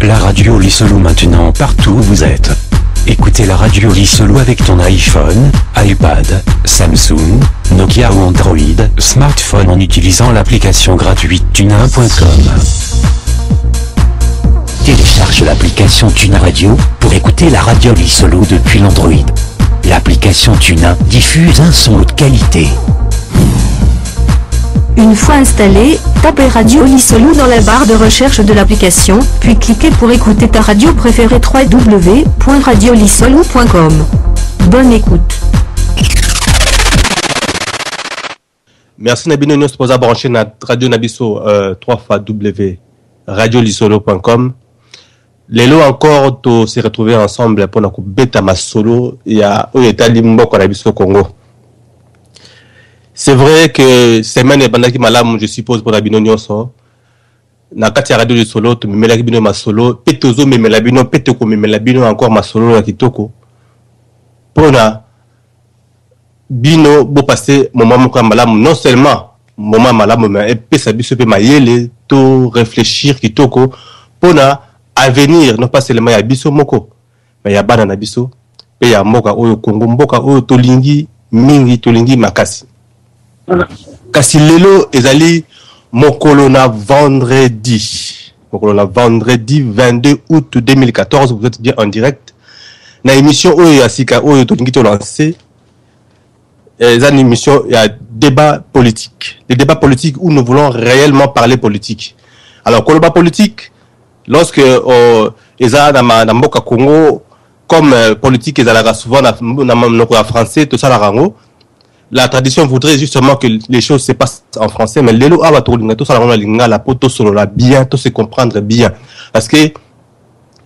La radio Lisolo maintenant partout où vous êtes. Écoutez la radio Lisolo avec ton iPhone, iPad, Samsung, Nokia ou Android, smartphone en utilisant l'application gratuite tunin.com. Télécharge l'application Tunin Radio pour écouter la radio Lisolo depuis l'Android. L'application Tunin diffuse un son haute qualité. Une fois installé, tapez Radio Lisolo dans la barre de recherche de l'application, puis cliquez pour écouter ta radio préférée www.radiolisolo.com. Bonne écoute. Merci Nabino, nous sommes brancher na Radio Nabiso 3 fois www.radiolisolo.com. Lelo encore to se retrouver ensemble pour na beta ma solo ya Oyetali Mboko Nabiso Congo. C'est vrai que semaine bandaki malamu je suppose pour la bino nyonso na kati ya radio de solo to memela bino ma solo petozo memela bino petoko memela bino encore ma solo na kitoko pona bino bo passer moment moko malamu non seulement moment malamu mais pesa biso pe mayele to réfléchir kitoko pona avenir non pas seulement ya biso moko mais ya bana na biso pe ya mboka oyo Kongo mboka oyo tolingi mingi tolingi makasi. Kasi lelo ezali mokolo na vendredi 22 août 2014, vous êtes bien en direct na émission oyo ya sika oyo tolingi to lancer une émission il y a débat politique, les débats politiques où nous voulons réellement parler politique. Alors koloba politique lorsque eza na mboka Congo comme politique ezalaka souvent na monoko ya français to sala rango. La tradition voudrait justement que les choses se passent en français, mais lelo aba to linga to sala rango linga la poto solo la bien to se comprendre bien parce que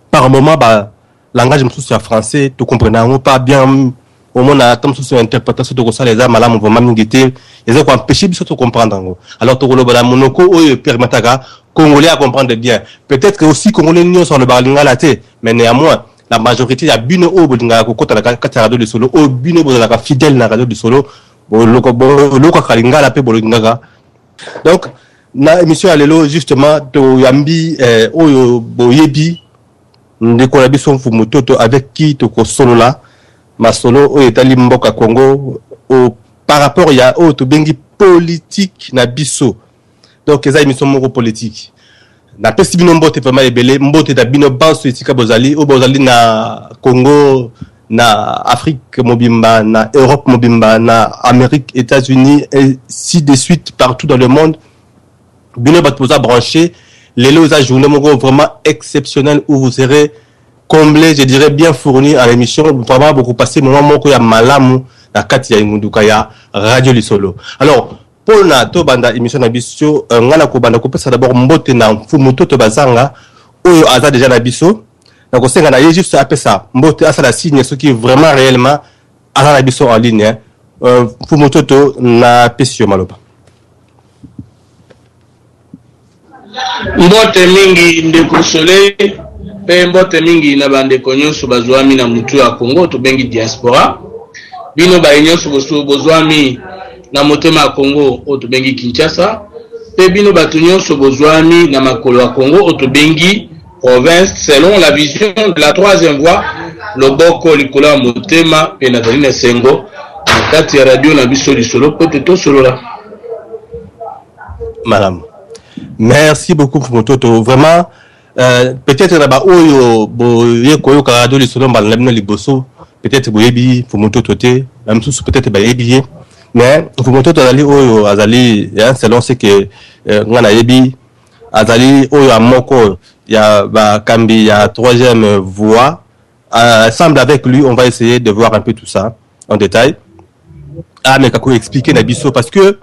par moment ba langage msusu ya français to comprendre pas bien au moins na tam sous interprétation to sala les malamu vraiment ngité ils ont empêché biso to comprendre alors to loba la monoko oyo permetaka congolais à comprendre bien peut-être que aussi congolais nous sur le balinga la té mais néanmoins la majorité ya bino o bolinga ko kota la kata radio de solo o bino bolinga ka fidèle na radio de solo loko kalinga la pe bolinga. Donc na émission à lelo justement to yambi oyo boyebi ndeko na biso mfumototo avec qui to ko solo la masolo oyo etali mboka Congo par rapport ya o to bengi politique na biso. Donc eza émission moko politique na pesi bino mbote vraiment ebele mbote da bino banso etika bozali o bozali na Congo na Afrique mobimba na Europe mobimba na Amérique États-Unis et ainsi de suite partout dans le monde bino bat posa branché lelo za journée moko vraiment exceptionnelle où vous serez comblé, je dirais bien fourni à l'émission vraiment beaucoup passer moment moko ya malamu na kati ya ngunduka ya Radio Lisolo. Alors pour na to banda émission na biso ngana ko banda ko pesa d'abord mbote na mfumu to bazanga oyo aza déjà na biso na ko senga na ye juste apesa mbote asala signe ce qui vraiment réellement aza na biso en ligne mfumu to na pesio maloba mbote mingi ndeko soleil pe mbote mingi na bande konyoso bazwami na mutu ya Congo to bengi diaspora bino ba nyonso bozwami na motema ya Congo oto bengi Kinshasa pe bino batu nyonso bozwami na makolo ya Congo oto bengi province selon la vision de la troisième voie loboko likolo ya motema pe na Daline Sengo kati ya radio na biso Lisolo pote to solo la. Madame, merci beaucoup pour Mototo vraiment peut-être là-bas oyo boye koyo ka radio Lisolo mbala na liboso peut-être boyebi pour Mototo te même sous peut-être ba yebi mais pour Mototo azali oyo azali selon ce que ngana yebi azali oyo amoko ya ba kambi ya troisième voie ensemble avec lui on va essayer de voir un peu tout ça en détail mais kako expliquer na biso parce que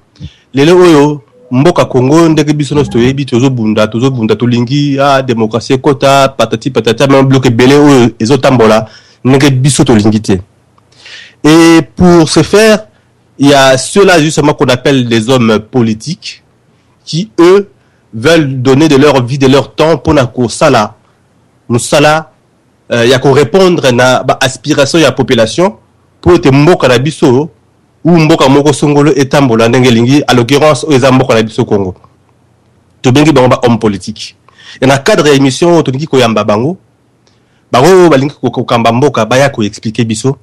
lelo oyo mboka Congo ndeke biso no stoyebi tozo bunda tolingi démocratie kota patati patata même bloqué belé oyo ezotambola ndeke biso tolingi te. Et pour ce faire il y a ceux-là justement qu'on appelle des hommes politiques qui eux veulent donner de leur vie, de leur temps pour na ko sala musala ya ko répondre na ba aspiration ya population pour te mboka na biso ou mboka moko songolo etambola ndenge lingi à l'occurrence aux mboka na biso Congo to bengi ba homme politique Et dans le cadre de l'émission, Toniki Koyamba Bango, Bango Balingi Kokamba Mboka, Baya ko expliquer biso.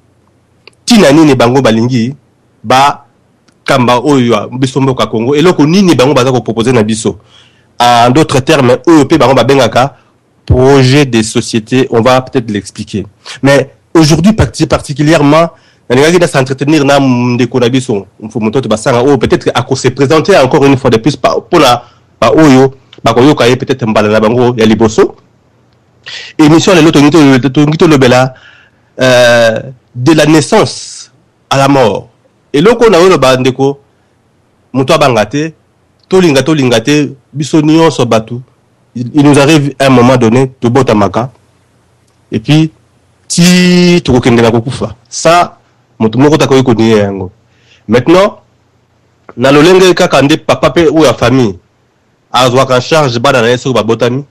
Tina nini Bango Balingi, ba Kamba Oyo, Biso Mboka Congo, et loko nini Bango Baza ko proposer na biso. En d'autres termes, EEP Bango Babengaka, projet des sociétés, on va peut-être l'expliquer. Mais aujourd'hui, particulièrement, on va s'entretenir dans des conabisos. On faut montrer peut-être à se présenter encore une fois de plus pour la Oyo, peut-être un balana bango, il y a les bosso. Émission de l'autre de la naissance à la mort. Et là, on a eu le bandeko, Moutoua Bangate, Tolingate, Bissonion Sobatu. Il nous arrive à un moment donné de Botamaka. Et puis, si tu as kufa. Ça, maintenant, dans le lenge kakande papa ou la famille, à avoir en charge dans la sur Botami.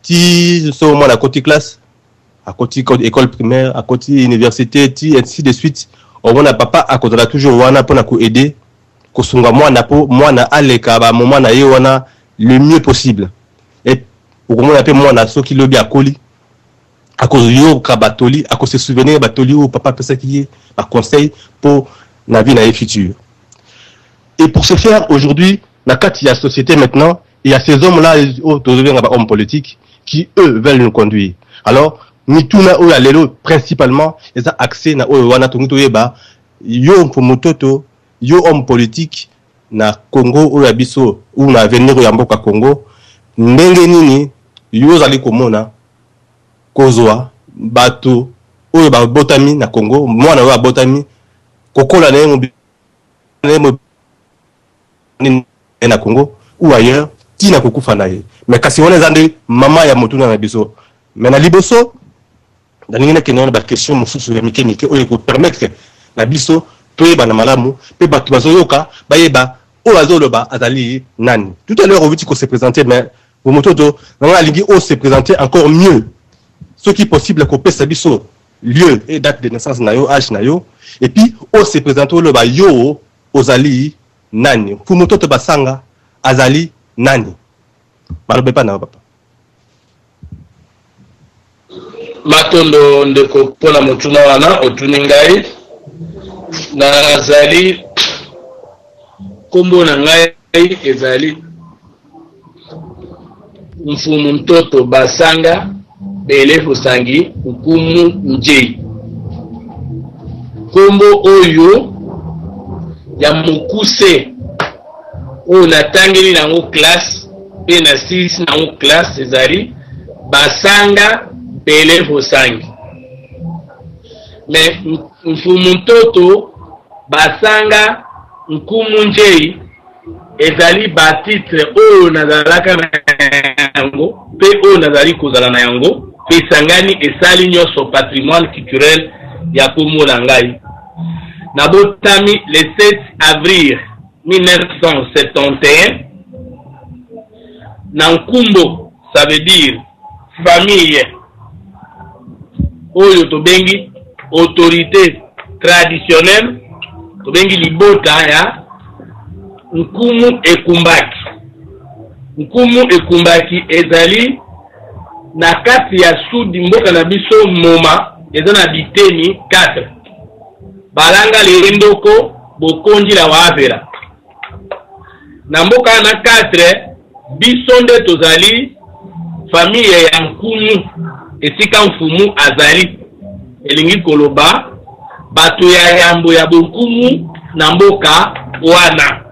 Si sont au moins à côté classe, à côté école primaire, à côté université, ainsi de suite, au moins papa à côté là toujours wana pour nous aider, que songa moi na aleka ba moment na yewana le mieux possible. Et pour moi appelle moi na so qui lobi à coli. À cause de Kabatoli, à cause de souvenirs Batoli ou papa peut qui un conseil pour la vie dans le futur. Et pour ce faire, aujourd'hui, il y a la société maintenant, il y a ces hommes-là, hommes politiques, qui eux veulent nous conduire. Alors, nous tous principalement, ils ont accès à yo mototo, yo homme politique, na Congo ou la biso, ou na venir au Mboka Congo, ndenge nini, yo zali komona, kozwa bato oyo ba botami na Congo mwana oyo botami kokola na Congo ou ailleurs tina kokufa na ye mais kasi on ezande mama ya motuna na biso mais na liboso daningina kenona ba question mususu ya mikemike oyo ko permettre na biso toyeba na malamu pe bato bazoyoka bayeba oyo azoloba azali nani. Tout à l'heure on veut dire qu'on se présenter mais au mototo na lingi on se présenter encore mieux. Ce qui est possible, qu'on peut savoir lieu et date de naissance, âge, et puis, on se présente le yo, Ozali, Nani. Fumoto te basanga, Azali, Nani. Malobe pas na papa. Matondo ndeko pona mutuna wana, otuningai, na Azali, kombo na ngai, Ezali, mfumu mtoto basanga, Bele Fusangi, Ukumu Njei. Kombo oyo ya mukuse oyo natangeli nango classe pe na 6 nango classe ezali basanga Bele Fusangi. Mais mfumu mtoto basanga Ukumu Njei ezali ba titre oyo nazalaka na yango pe oyo nazali kozala na yango. Pesangani esali nyoso patrimoine culturel ya Komo Langai. Nabotami le 7 avril 1971. Nankumbo, ça veut dire famille. Oyo tobengi autorité traditionnelle. Tobengi libota ya Nkumu Ekumbaki. Nkumu Ekumbaki ezali na kati ya sudi mboka na biso moma eza na biteni 4 balanga lendoko bokonji la wavera na mboka na 4 biso nde tozali famille ya Nkumu esika mfumu azali elingi koloba bato ya yambo ya Bonkumu na mboka wana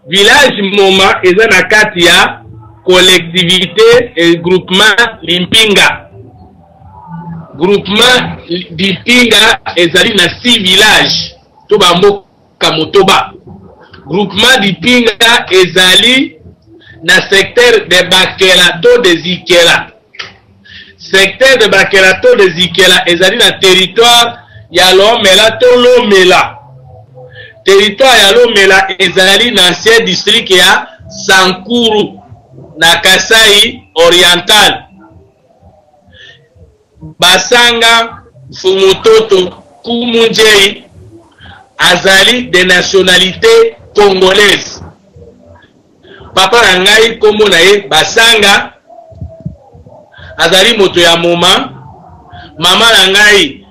village moma eza na kati ya collectivité et groupement Limpinga. Groupement Limpinga ezali na 6 villages. Toba mboka Motoba. Groupement Limpinga ezali na secteur de Bakelato de Zikela. Secteur de Bakelato de Zikela ezali na territoire ya Lomela to Lomela. Territoire ya Lomela ezali na ancien district ya Sankuru. Na Kasai Oriental. Basanga Fumutoto Kumunjei azali de nationalité congolaise. papa na ngai kombo na ye Basanga azali moto ya Moma. Mama na ngai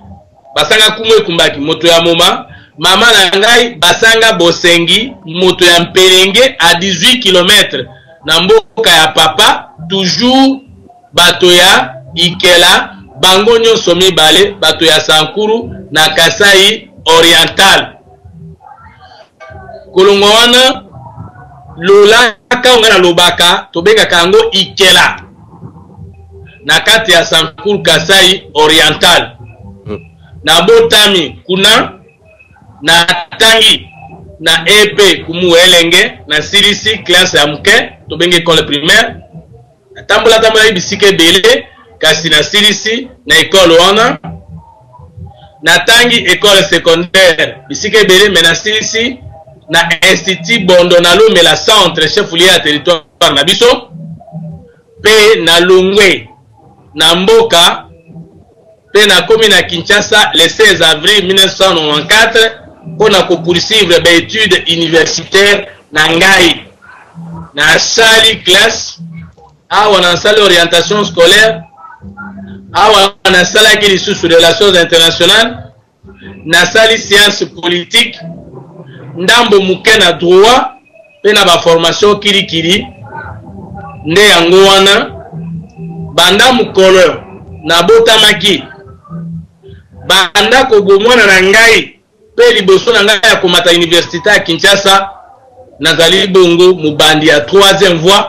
Basanga Kumu Ekumbaki moto ya Moma. Mama na ngai Basanga Bosengi moto ya Mpelenge à 18 km na mboka ya papa, toujours bato ya Ikela, bango nyonso mibale bato ya Sankuru na Kasai Oriental. Kolongo wana lola kaonga na lobaka tobenga kango Ikela na kati ya Sankuru Kasai Oriental. Na botami kuna na tangi na EP kumu elenge na silisi classe ya mke tobenge école primaire. Tambola bisike bele kasi na silisi na école wana. Na tangi école secondaire bisike bele mais na silisi na institut Bondo na Lomé la centre chef lié à territoire na biso. Pe na Longwe na Mboka pe na commune à Kinshasa le 16 avril 1994 pour na poursuivre des études universitaires na ngai na sali classe awa na sali orientation scolaire awa na sali qui sous relations internationales na sali sciences politiques ndambo muke na droit pe na ba formation kirikiri nde yango wana banda mukolo na botamaki banda ko bomwana na ngai pe liboso na ngai ya komata université ya Kinshasa nazali bongo mubandi ya 3e voie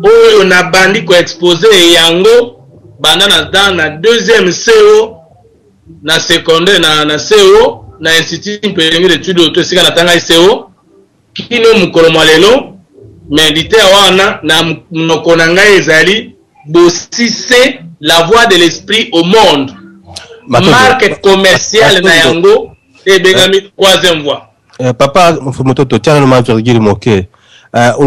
oyo na bandi ko exposer yango banda na 2e CO na secondaire na CO na institut Mpelenge d'études auto sika na tanga CO kino mukolo malelo méditer wana na mnoko na ngai ezali bosise la voix de l'esprit au monde marque commerciale na yango et bengami 3e voie. Papa Mototo tiens le virgule moqué. Là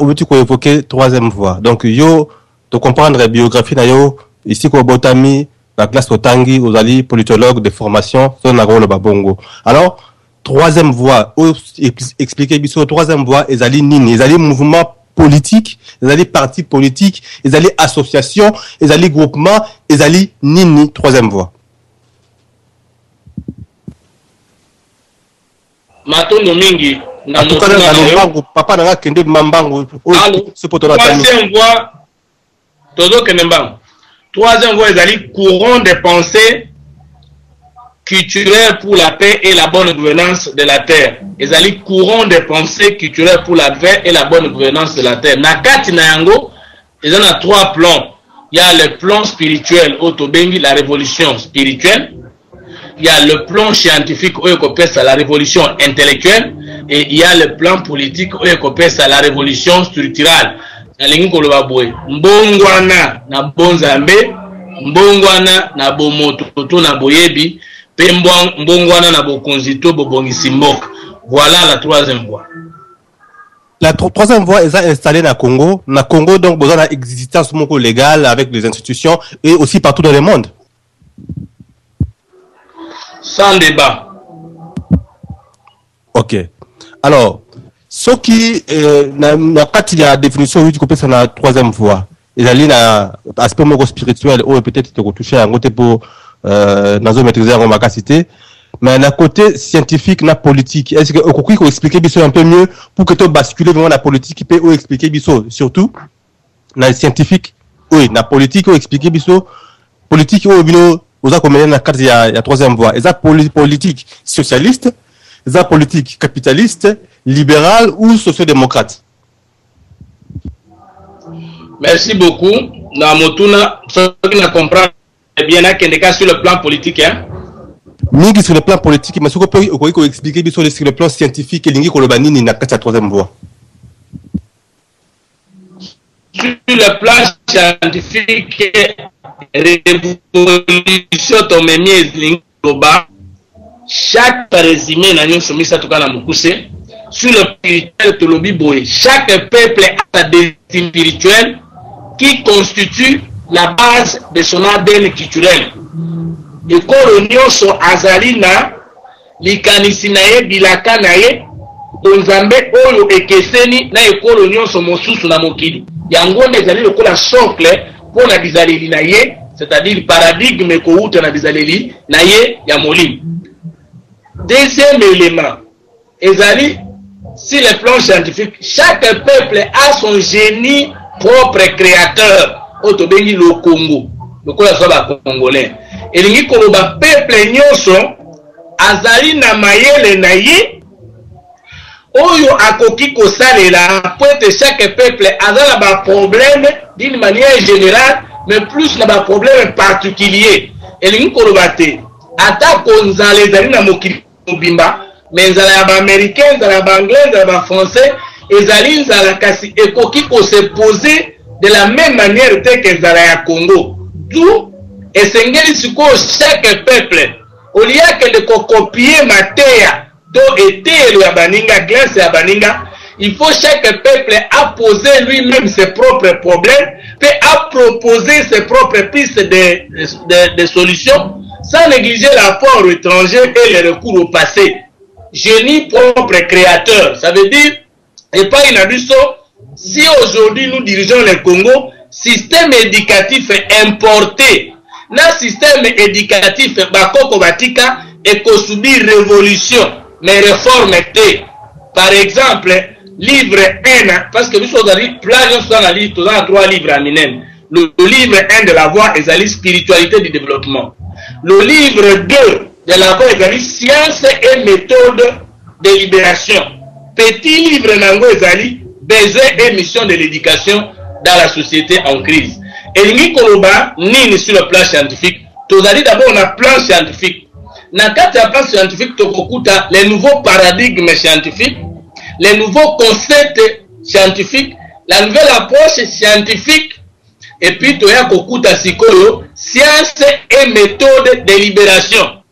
où tu peux évoquer 3e voie. Donc yo to comprendre la biographie na yo ici ko botami la classe otangi aux ali politologue de formation son na le babongo. Alors 3e voie expliquer biso 3e voie ezali nini ezali mouvement politique, ezali parti politique, ezali association, ezali groupement, ezali nini 3e voie. Matondo mingi na mbangu papa na kende mambangu ce poto na tami. 3e voie todo kende mbangu. 3e voie ezali courant de pensée culturel pour la paix et la bonne gouvernance de la terre. Ezali courant de pensée culturel pour la paix et la bonne gouvernance de la terre. Nakati na yango, il y a 3 plans. Il y a le plan spirituel, Otobengi, la révolution spirituelle. Il y a le plan scientifique, Oyokopesa, la révolution intellectuelle. Et il y a le plan politique, Oyokopesa, la révolution structurelle. Mbongwana na bonzambe, mbongwana na bomoto na boyebi. Mbongwana na bokonzito bobongisi mboka. Voilà la 3e voie. La 3e voie est installée na Congo. Na Congo, donc, besoin d'une existence légale avec les institutions et aussi partout dans le monde. Sans débat. Ok. Alors, ce qui n'a pas la définition du coup c'est la 3e voie. Il y a l'aspect spirituel ou peut-être te retoucher à un côté pour nazo maîtriser en capacité. Mais d'un côté scientifique, na politique, est-ce que vous pouvez expliquer biso un peu mieux pour que tu bascules vraiment la politique qui peut expliquer biso surtout na scientifique, oui, na politique ou expliquer biso politique ou bino vous a comme na carte il y a 3e voie. Et ça politique socialiste, ça politique capitaliste, libéral ou socio-démocrate. Merci beaucoup. Na motuna ce qui na comprendre bien là qu'il est sur le plan politique hein. Mingi sur le plan politique, mais ce qu'on peut expliquer sur le plan scientifique, et l'ingi kolobanini na kati ya 3e voie. Sur le plan scientifique, révolution tomeniez lingi koba, chaque résumé na nyonso misa tukana mukuse. Sur le spirituel tolobi boy, chaque peuple a des spirituels qui constituent la base de son ADN culturel. Ekolo nyonso azali na likanisi na ye bilaka na ye onzambe oyo ekeseni na ekolo nyonso mosusu na mokili yango nde ezali lokola socle mpo na bizaleli na ye, c'est-à-dire paradigme ekouta na bizaleli na ye ya molimo. Deuxième élément ezali sur le plan scientifique, chaque peuple a son génie propre créateur. Otobengi le Congo, lokola so ba congolais elingi koloba peuple nyonso azali na mayele na ye oyo akoki kosalela po ete chaque peuple azala ba problème d'une manière générale, mais plus na ba problème particulier. Elingi koloba te ata konzala ezali na mokili mobimba, mais nzala ya ba américain, nzala ya ba anglais, nzala ya ba français, ezali nzala kasi ekoki ko se poser de la même manière que nzala ya Congo. D'où esengeli siko chaque peuple au lieu que de copier mateya do etelo ya baninga, glace ya baninga, il faut chaque peuple à poser lui-même ses propres problèmes, puis à proposer ses propres pistes de solutions, sans négliger l'apport étranger et le recours au passé. Génie propre créateur, ça veut dire, et pas une abuso. Si aujourd'hui nous dirigeons le Congo, système éducatif importé, na système éducatif bakoko batika et qu'on subit révolution, mais réforme était. Par exemple, livre 1, parce que nous sommes dans la liste, dans 3 livres à Minem. Le livre 1 de la voie est la spiritualité du développement. Le livre 2 de la voie est la science et méthode de libération. Petit livre nango ezali besoin et mission de l'éducation dans la société en crise. Et ni koloba ni sur le plan scientifique. Tozali d'abord on a plan scientifique. Na kati ya plan scientifique tokokuta les nouveaux paradigmes scientifiques, les nouveaux concepts scientifiques, la nouvelle approche scientifique, et puis toya kokuta sikoyo science et méthode de libération.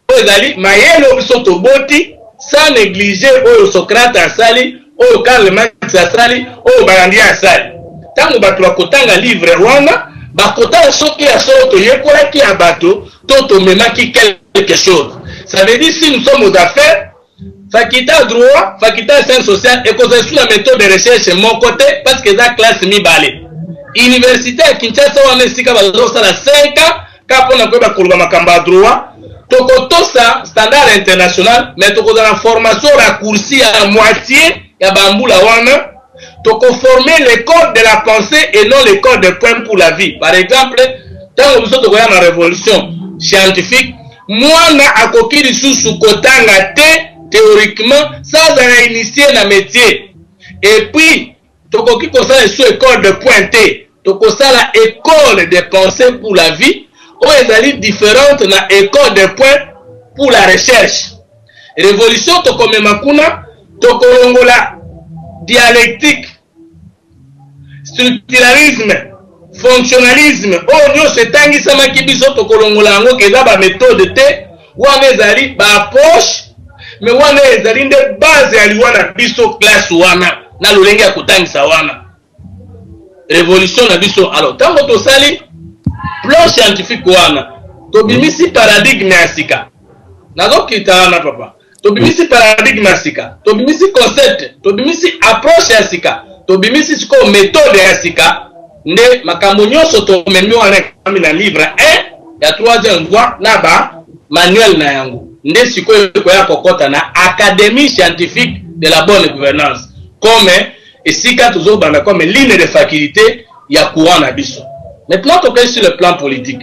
Ozali mayelo biso toboti sans négliger oyo Socrate asali, oyo Karl Marx asali, oyo Barandi asali. Tango bato bakotanga livre wana, bakotanga soki ya solo toyekolaki ya bato, to memaki quelque chose. Ça veut dire si nous sommes aux affaires, faculté droit, faculté sciences sociales, et qu'on sous la méthode de recherche mon côté, parce que la classe mi balé. Université à Kinshasa, on est si capable de faire 5 ans, quand on a fait la makamba droit, tokoto ça standard international, mais toko dans la formation raccourcie à moitié, ya bambula wana, toko former les codes de la pensée et non les codes de points pour la vie. Par exemple, tant que vous avez la révolution scientifique, moi na akokiri sous kotanga théoriquement sans avoir initié na métier. Et puis, tokoki kosala sous école de pointé, tokosala école de pensée pour la vie, ou ezali différente na école de points pour la recherche. Révolution tokomemakuna, tokolongola dialectique, structuralisme, fonctionnalisme, oh non, c'est tangi sama kibiso tokolongola ngo keza ba méthode te, wana ezali ba approche, mais wana ezali nde base ya liwana biso classe wana na lolenge ya kotangisa wana. Révolution na biso. Alors, tango tosali plan scientifique wana, tobimisi paradigme ya sika. Nazo kita na papa. Tobimisi paradigme ya sika, tobimisi concept, tobimisi approche ya sika, tobimisi siko méthode ya sika. Nde makambo nyonso tomemi wana kami na livre 1 ya 3e voie na ba manuel na yango. Nde siko ya kokota na académie scientifique de la bonne gouvernance. Comme esika toujours banda comme ligne de faculté ya courant na biso. Maintenant to sur le plan politique.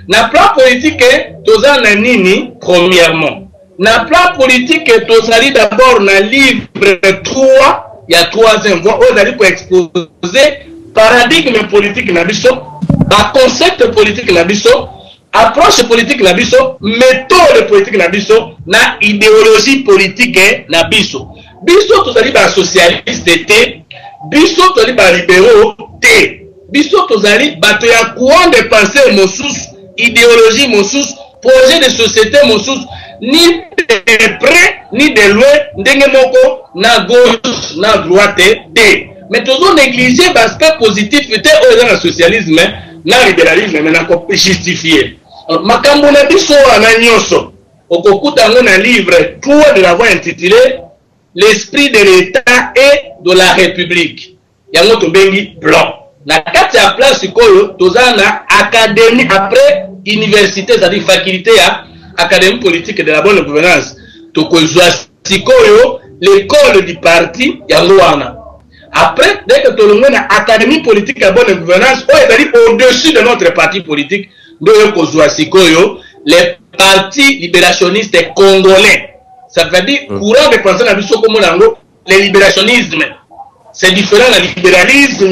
Na plan politique toza na nini premièrement. Na plan politique tozali d'abord na livre 3 ya 3e voie ozali ko exposer paradigme politique na biso, ba concept politique na biso, approche politique na biso, méthode politique na biso, na idéologie politique na biso. Biso tozali ba socialiste te, biso tozali ba libéraux te, biso tozali bato ya courant de pensée mosusu, idéologie mosusu, projet de société mosusu, ni de près ni de loin, ndenge moko na gauche na droite te. Mais toujours négliger l'aspect positif peut-être dans le socialisme, na libéralisme, mais na justifié. Makambo na biso na nyonso, okokuta ngo na livre 3 de la voie intitulée l'esprit de l'État et de la République. Yango tobengi plan. Na kati ya plan sikoyo tozana académie après université, c'est-à-dire faculté ya académie politique de la bonne gouvernance. Tokozwa sikoyo l'école du parti yango wana. Après, dès que tolongo na académie politique de la bonne gouvernance, c'est-à-dire au-dessus de notre parti politique, nous kozwa sikoyo les partis libérationnistes congolais. Ça veut dire courant de pensée na biso comme le libérationnisme. C'est différent du libéralisme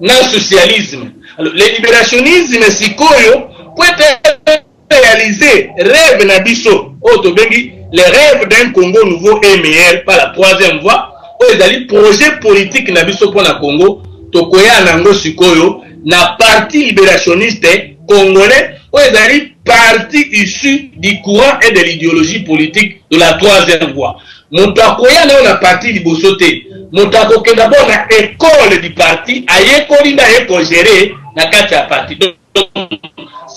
na socialisme. Alors, le libérationnisme sikoyo peut être réalisé rêve na biso otobengi les rêves d'un Congo nouveau et meilleur par la troisième voie. Ezali projet politique na biso pour la Congo tokoya nango sikoyo na parti libérationniste congolais ezali parti issu du courant et de l'idéologie politique de la troisième voie. Moto akoya na parti liboso te. Moto akokenda d'abord na école du parti ayekoli na eko gérer na kati ya parti. Donc,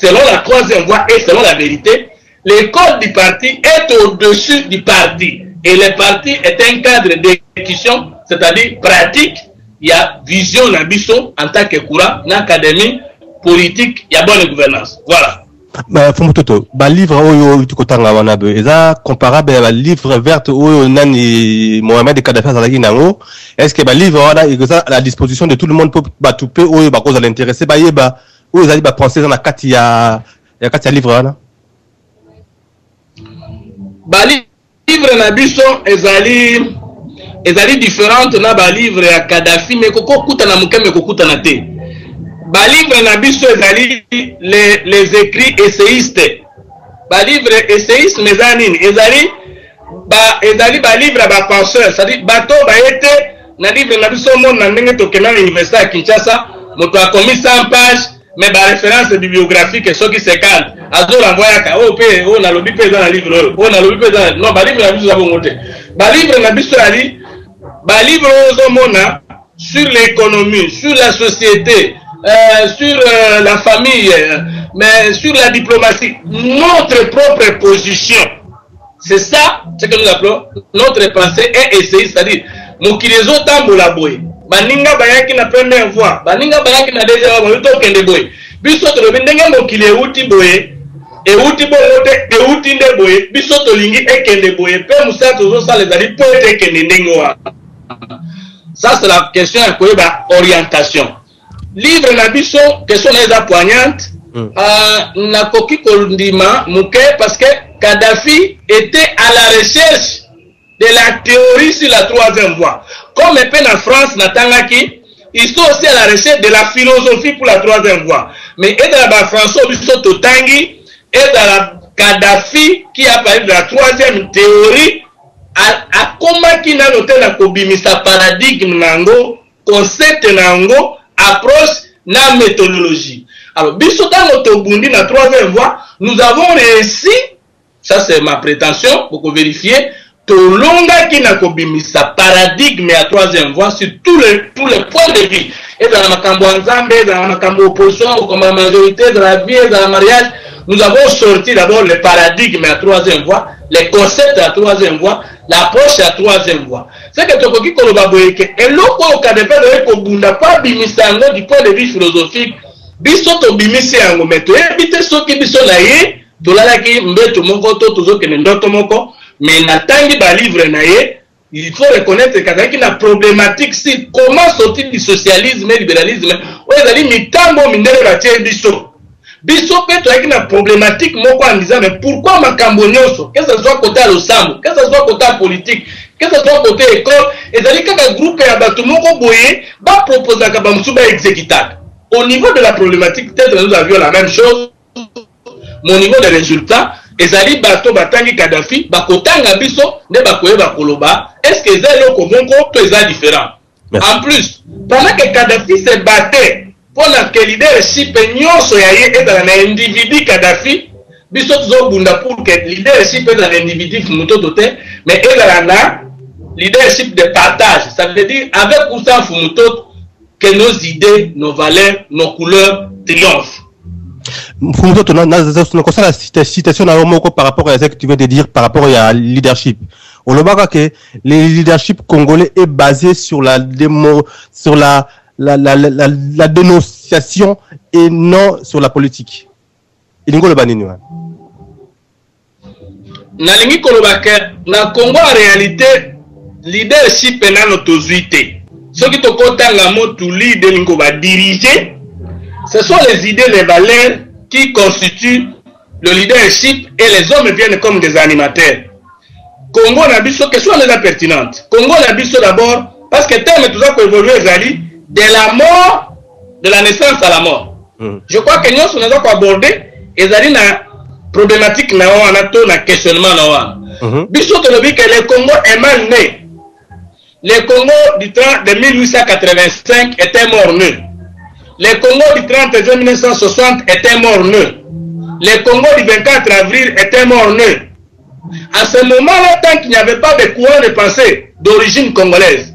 selon la troisième voie et selon la vérité, l'école du parti est au-dessus du parti. Et le parti est un cadre d'exécution, c'est-à-dire pratique. Il y a vision nabiso en tant que courant, une académie politique, il y a bonne gouvernance. Voilà. Fumutoto, ba livre oyo tukotanga wana be eza comparable à ba livre verte oyo nani Mohamed Kadhafi azalaki nango. Est-ce que ba livre wana eza à la disposition de tout le monde pour ba tupe oyo ba cause l'intéresser ba yeba oyo ezali ba penser na kati ya livre wana? Ba livre na biso ezali différente na ba livre ya Kadhafi mais koko kuta na mukeme kokuta na te. Ba livre na biso ezali les écrits essayistes. Ba livre essayiste mezanini ezali ba livre ba penseur, c'est-à-dire bato ba été na livre na biso mon na ndenge tokena na université ya Kinshasa, moto a commis 100 pages mais ba référence bibliographique soki 50 azo renvoya ka o pe o na lobi pe dans la livre o na lobi pe dans non ba livre na biso za bongote. Ba livre na biso ali ba livre ozo mona sur l'économie, sur la société, sur la famille, mais sur la diplomatie, notre propre position. C'est ça ce que nous appelons notre pensée et essayer, c'est-à-dire mokilizo tambola boy. Baninga bayaki na première voie, baninga bayaki na deuxième voie, to kende boy. Biso to bindenge mokile uti boy, et uti boyote et uti nde boy, biso to lingi e kende boy, pe musa to ça les ali poete kende ndengoa. Ça c'est la question à quoi orientation. Livre na biso question est poignante na koki kondima muke parce que Kadhafi était à la recherche de la théorie sur la troisième voie. Comme un peu en France natangaki, ils sont aussi à la recherche de la philosophie pour la troisième voie. Mais et dans la François Biso Totangi et dans la Kadhafi qui a parlé de la troisième théorie a comment qui n'a noté la kobimisa paradigme nango concept nango approche na méthodologie. Alors, bisotango tobundi na troisième voie, nous avons réussi, ça c'est ma prétention, pour vérifier, tolonga qui n'a kobimisa paradigme à troisième voie sur tous les points de vue. Et dans la makambo ensemble, dans la makambo opposition, comme la majorité de la vie et dans le mariage, nous avons sorti d'abord le paradigme à troisième voie, les concepts à troisième voie, l'approche à troisième voie. C'est que Tokoki Kolobaboyeke, et l'autre au cas de fait de Kobunda, pas bimisango du point de vue philosophique, bisoto bimisi yango, mais tu évites ce qui biso naye, tu l'as qui mbeto moko, tozo kene ndoto moko, mais natangi ba livre naye, il faut reconnaître qu'il y a une problématique si comment sortir du socialisme et du libéralisme, où il y a des mitambo minere batie biso. Biso peut être une problématique moko en disant mais pourquoi makambo nyonso, que ce soit côté à l'Osambo, que ce soit côté politique, que ce soit côté école, et c'est-à-dire qu'un groupe ya bato moko boye va proposer à Kabamsuba exécutable. Au niveau de la problématique, peut-être nous avions la même chose. Mon niveau de résultat, ezali bato batangi Kadhafi, bakotanga biso, ne bakoye bakoloba, est-ce que ezali okomonko to ezali différent? En plus, pendant que Kadhafi se battait pour que leadership nyonso ya ye est dans un individu Kadhafi, biso tozo bunda pour que leadership est dans un individu Fumutoto te, mais est dans un leadership de partage. Ça veut dire avec ou sans Fumutoto que nos idées, nos valeurs, nos couleurs triomphent. Fumutoto, na la citation na moko par rapport à ce que tu viens de dire par rapport à leadership. On le voit que le leadership congolais est basé sur la dénonciation et non sur la politique. Il y a le banini. Nalingi kolobake na Congo en réalité leadership est dans l'autorité. Ce qui te compte la mot tout leader lingo va diriger, ce sont les idées, les valeurs qui constituent le leadership et les hommes viennent comme des animateurs. Congo n'a biso question les pertinente. Congo n'a biso d'abord parce que terme tout ça peut évoluer Zali de la mort, de la naissance à la mort. Je crois que nous sommes aborder et Zali na problématique na wana na questionnement na wana. Biso te lobi que le Congo est mal né. Le Congo du 30 de 1885 était mort-né. Le Congo du 30 juin 1960 était mort-né. Le Congo du 24 avril était mort-né. À ce moment-là, tant qu'il n'y avait pas de courant de pensée d'origine congolaise,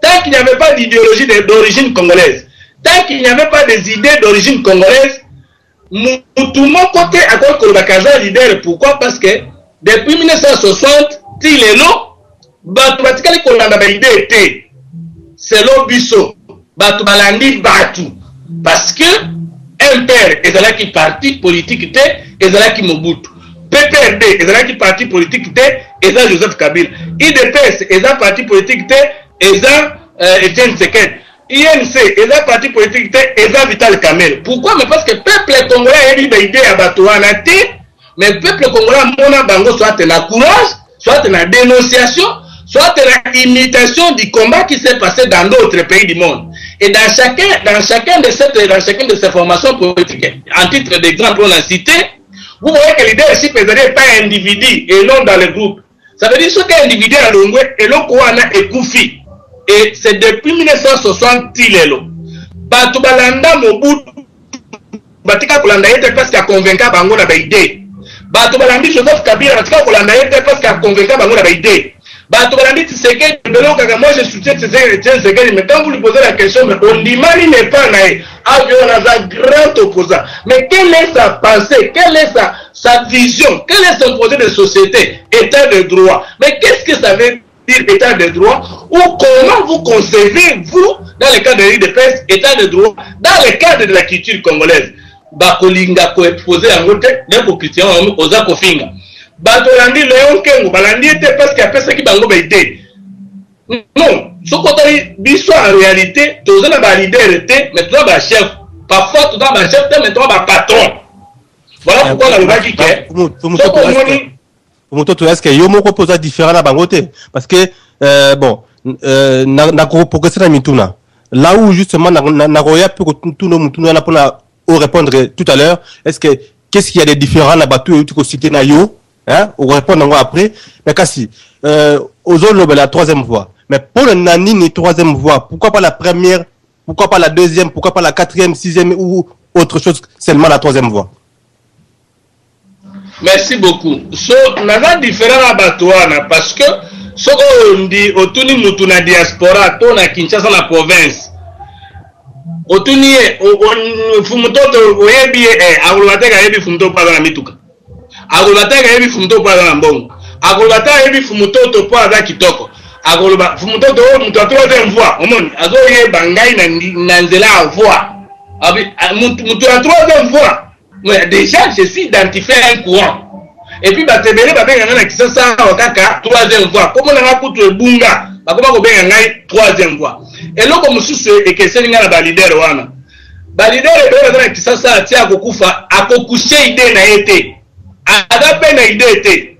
tant qu'il n'y avait pas d'idéologie d'origine congolaise, tant qu'il n'y avait pas des idées d'origine congolaise, tout mon côté à quoi Kolobakaza leader. Pourquoi? Parce que depuis 1960, il est là. Batu batikali kolanda ba idée était c'est l'obiso batu balandi batu parce que un père ezala ki parti politique était ezala ki Mobutu, PPRD ezala ki parti politique était ezala Joseph Kabila, IDPS ezala parti politique était ezala Etienne Tshisekedi, INC ezala parti politique était ezala Vital Kamerhe. Pourquoi? Mais parce que peuple congolais a eu des idées à batu wana te, mais peuple congolais mona bango soit na courage, soit na dénonciation, soit la imitation du combat qui s'est passé dans d'autres pays du monde. Et dans chacun de ces formations politiques, en titre d'exemple, on a cité, vous voyez que le leadership n'est pas individu et non dans le groupe. Ça veut dire que ce qu'un individu a l'ongwe et l'okouana est koufi. Et c'est depuis 1960 qu'il est là. Batubalanda Mobutu, Batika Kolanda était parce qu'il a convaincu Bango na baïdé. Batubalandi Joseph Kabila, Batika Kolanda était parce qu'il a convaincu Bango na baïdé. Moi je soutiens Tshisekedi, mais quand vous lui posez la question, mais Ondimani n'est pas naïf, un grand opposant. Mais quelle est sa pensée, quelle est sa vision, quel est son projet de société, état de droit? Mais qu'est-ce que ça veut dire état de droit? Ou comment vous concevez, vous, dans le cadre de l'IDPS, état de droit, dans le cadre de la culture congolaise? Bakolinga ko exposé en route, les chrétiens aux akofinga. Batolandi Léon Kengo, balandi était parce qu'il y a personne qui bango baïté. Non, ce côté biso en réalité, tous les leader était, mais toi, chef. Parfois, tu dois chef, mais toi, patron. Voilà pourquoi la loi dit que. Est-ce que Yomo propose différent à Bangote? Parce que, bon, na progresser dans Mituna. Là où justement, Nagoya peut tout nos Mituna pour répondre tout à l'heure, est-ce que, qu'est-ce qu'il y a de différent là-bas, tu peux citer Nayo? Hein, on répond après. Mais Kassi, aux autres, la troisième voie. Mais pour le Nani, troisième voie, pourquoi pas la première, pourquoi pas la deuxième, pourquoi pas la quatrième, sixième ou autre chose, seulement la troisième voie? Merci beaucoup. So, naza différent à Batouana parce que ce qu'on dit, autour de la diaspora, tout na Kinshasa, la province. Autour de Fumutoto, oyebi, Aoulateka, yebi Fumutoto, pas dans la mituka. Agolbataka yebi fumuto kwa na mbongo. Agolbataka yebi fumuto to kwa za kitoko. Agolba fumuto to mutu a troisième voie. Omoni azo yeba ngai na nzela a voie. Abi mutu a troisième voie. Mais déjà je suis identifié un courant. Et puis batebele babenga na kisasa wakaka troisième voie. Comme na kutu ebunga, bakoma ko benga ngai troisième voie. Et loko mususu ekeseni nga na ba leader wana. Ba leader ebe na kisasa atia kokufa akokushe ide na ete. Ada pena idée était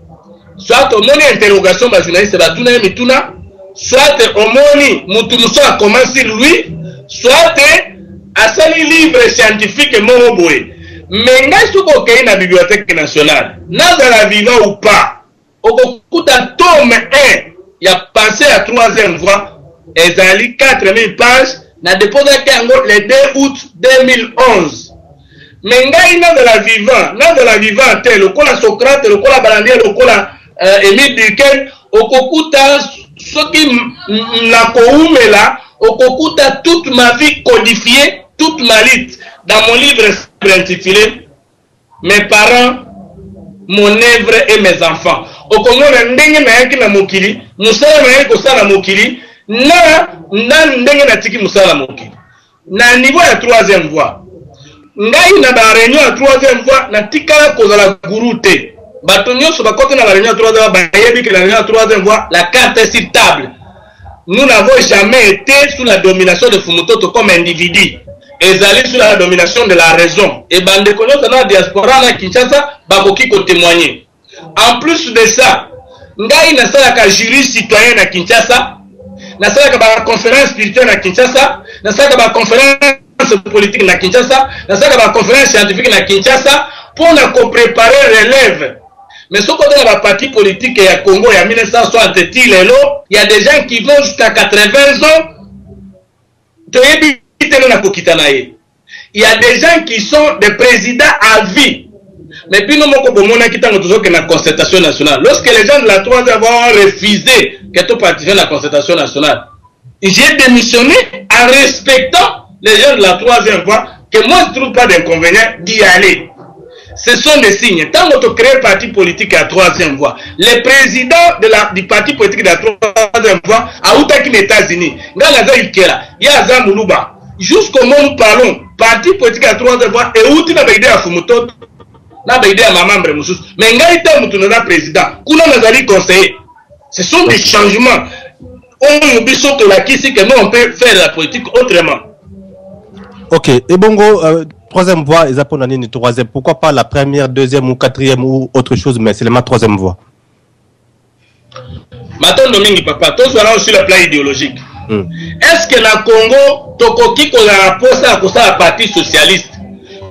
soit au moni interrogation ba journaliste ba tuna mituna, soit au moni mutu muso a commencé lui, soit à sali livre scientifique mo boye. Mais ngai suko kei na bibliothèque nationale nazala vivant ou pas okokuta tome 1 ya pensée à troisième voie ezali 4000 pages na déposé yango le 2 août 2011. Mais ngai na de la vivant tel lokola Socrate lokola Balandier lokola Émile Durkheim okokuta soki na koumela okokuta toute ma vie codifiée, toute ma liste dans mon livre intitulé Mes parents, mon œuvre et mes enfants. au Congo na ndenge na yaki na mokili musala na yaki kosala mokili na ndenge na tiki musala mokili na niveau ya 3e voie ngai na ba réunion ya 3e voie na tikala kozala guru te bato nyonso bakote na ba réunion ya 3e voie bayebi que la réunion ya 3e voie la carte est sur table. Nous n'avons jamais été sous la domination de Fumutoto comme individu. Ils allaient sous la domination de la raison. Et bande kono dans la diaspora na Kinshasa bakoki ko témoigner. En plus de ça, ngai na sala ka jury citoyen na Kinshasa, na sala ka ba conférence spirituelle na Kinshasa, na sala ka ba conférence politique na Kinshasa, na sala ka ba conférence scientifique na Kinshasa pour na ko préparer relève. Mais ce côté de la partie politique à Congo, il y a 1960, il y a des gens qui vont jusqu'à 80 ans. Il y a des gens qui sont des présidents à vie. Mais puis nous avons la concertation nationale. Lorsque les gens de la 3e ont refusé que tu participes à la concertation nationale, j'ai démissionné en respectant les gens de la 3e voie que moi je ne trouve pas d'inconvénient d'y aller. Ce sont des signes. Tant que tu crées un parti politique à 3e voie, le président du parti politique de la 3e voie a oublié les États-Unis. Jusqu'au moment où nous parlons, parti politique à 3e voie est outil dans l'idée à Fumuto, dans l'idée à ma membre Moussous. Mais il y a un président, il conseiller. Ce sont des changements. On oublie surtout la question que nous on peut faire la politique autrement. Ok, et bongo. 3e voie, ils appellent une 3e. Pourquoi pas la 1e, 2e ou 4e ou autre chose, mais c'est la 3e voie. Maintenant, Domingue Papa, tous voilà sur le plan idéologique. Est-ce que le Congo, Tokoki, a posé à la partie socialiste?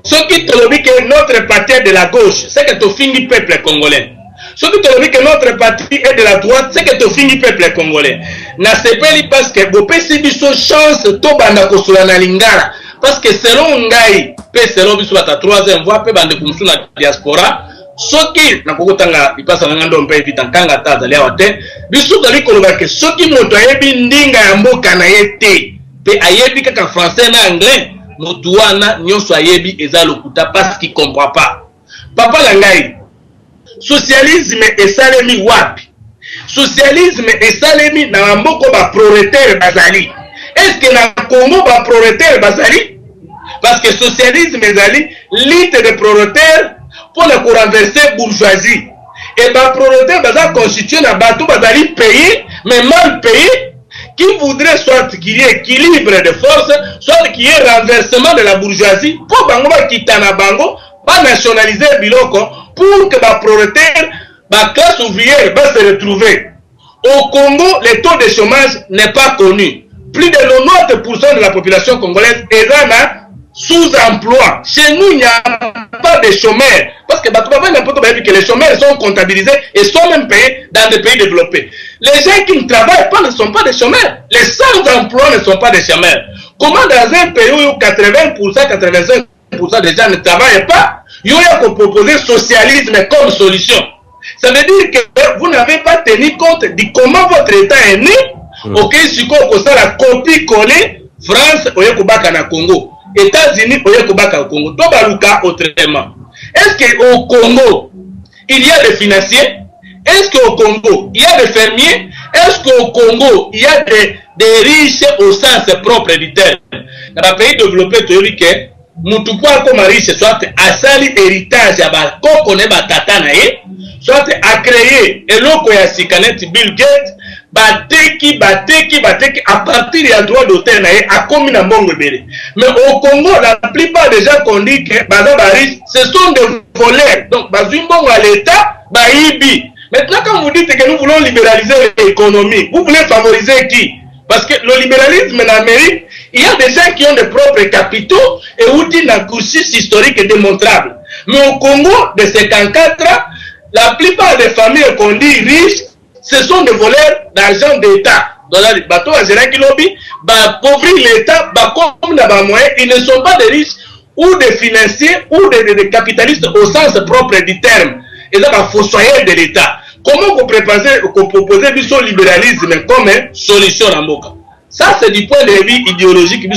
Ce qui te dit que notre parti est de la gauche, c'est que tu finis le peuple congolais. Ce qui te dit que notre parti est de la droite, c'est que tu finis le peuple congolais. Na sepeli parce que vous pouvez une chance, to banda kosola na lingala. Parce que selon Ngai, selon biso la 3e voie, pe bande kumsu na diaspora, soki na kokotanga ipasa ngando mpe vitanganga taza leo te, biso dali koloba ke soki moto ayebi ndinga ya mboka na yete, pe ayebi kaka français na anglais, moto wana nyonso ayebi eza lokuta parce qu'il comprend pas. Papa la Ngai, socialisme esalemi wapi? Socialisme esalemi na mboko ba prolétaire bazali. Est-ce que na Congo ba prolétaire bazali? Parce que socialisme ezali lutte de prolétaires pour le renverser bourgeoisie. Et ba prolétaire baza constitué na bateau bazali pays mais mal payé qui voudrait soit qu'il y ait équilibre de force, soit qu'il y ait renversement de la bourgeoisie pour bango ba kitana bango ba nationaliser biloko pour que ba prolétaire ba classe ouvrière va se retrouver. Au Congo, le taux de chômage n'est pas connu. Plus de 90% de la population congolaise est là sous-emploi. Chez nous, il n'y a pas de chômeurs. Parce que que les chômeurs sont comptabilisés et sont même payés dans des pays développés. Les gens qui ne travaillent pas ne sont pas des chômeurs. Les sans-emploi ne sont pas des chômeurs. Comment dans un pays où 80%, 85% des gens ne travaillent pas, il y a qu'on proposer socialisme comme solution? Ça veut dire que vous n'avez pas tenu compte de comment votre État est né. Ok, si on a la copie collée, France, Oyekobaka na Congo, États-Unis, Oyekobaka au Congo, Tobaluka autrement. Est-ce qu'au Congo, il y a des financiers? Est-ce qu'au Congo, il y a des fermiers? Est-ce qu'au Congo, il y a des riches au sens propre du terme? Dans les pays développés, tu dis que Moutoupoua comme riche, soit à sali héritage, à Bakoko ne batata nae, soit à créer et l'oko ya sikanet Bill Gates, bateki à partir du droit d'auteur nae a commis na mbongo béré. Mais au Congo, la plupart des gens qu'on dit que baza baris, ce sont des voleurs. Donc bazumbongo à l'État, baibi. Maintenant quand vous dites que nous voulons libéraliser l'économie, vous voulez favoriser qui? Parce que le libéralisme en Amérique, il y a des gens qui ont des propres capitaux et outils d'un cursus historique démontrable. Mais au Congo, de 54 ans, la plupart des familles qu'on dit riches, ce sont des voleurs d'argent d'État. Dans les bateaux à gérer qui lobby, pauvrir l'État, comme dans les moyens, ils ne sont pas des riches ou des financiers ou des capitalistes au sens propre du terme. Ils sont des fossoyeurs de l'État. Comment vous proposez du libéralisme comme solution à Moka? Ça, c'est du point de vue idéologique.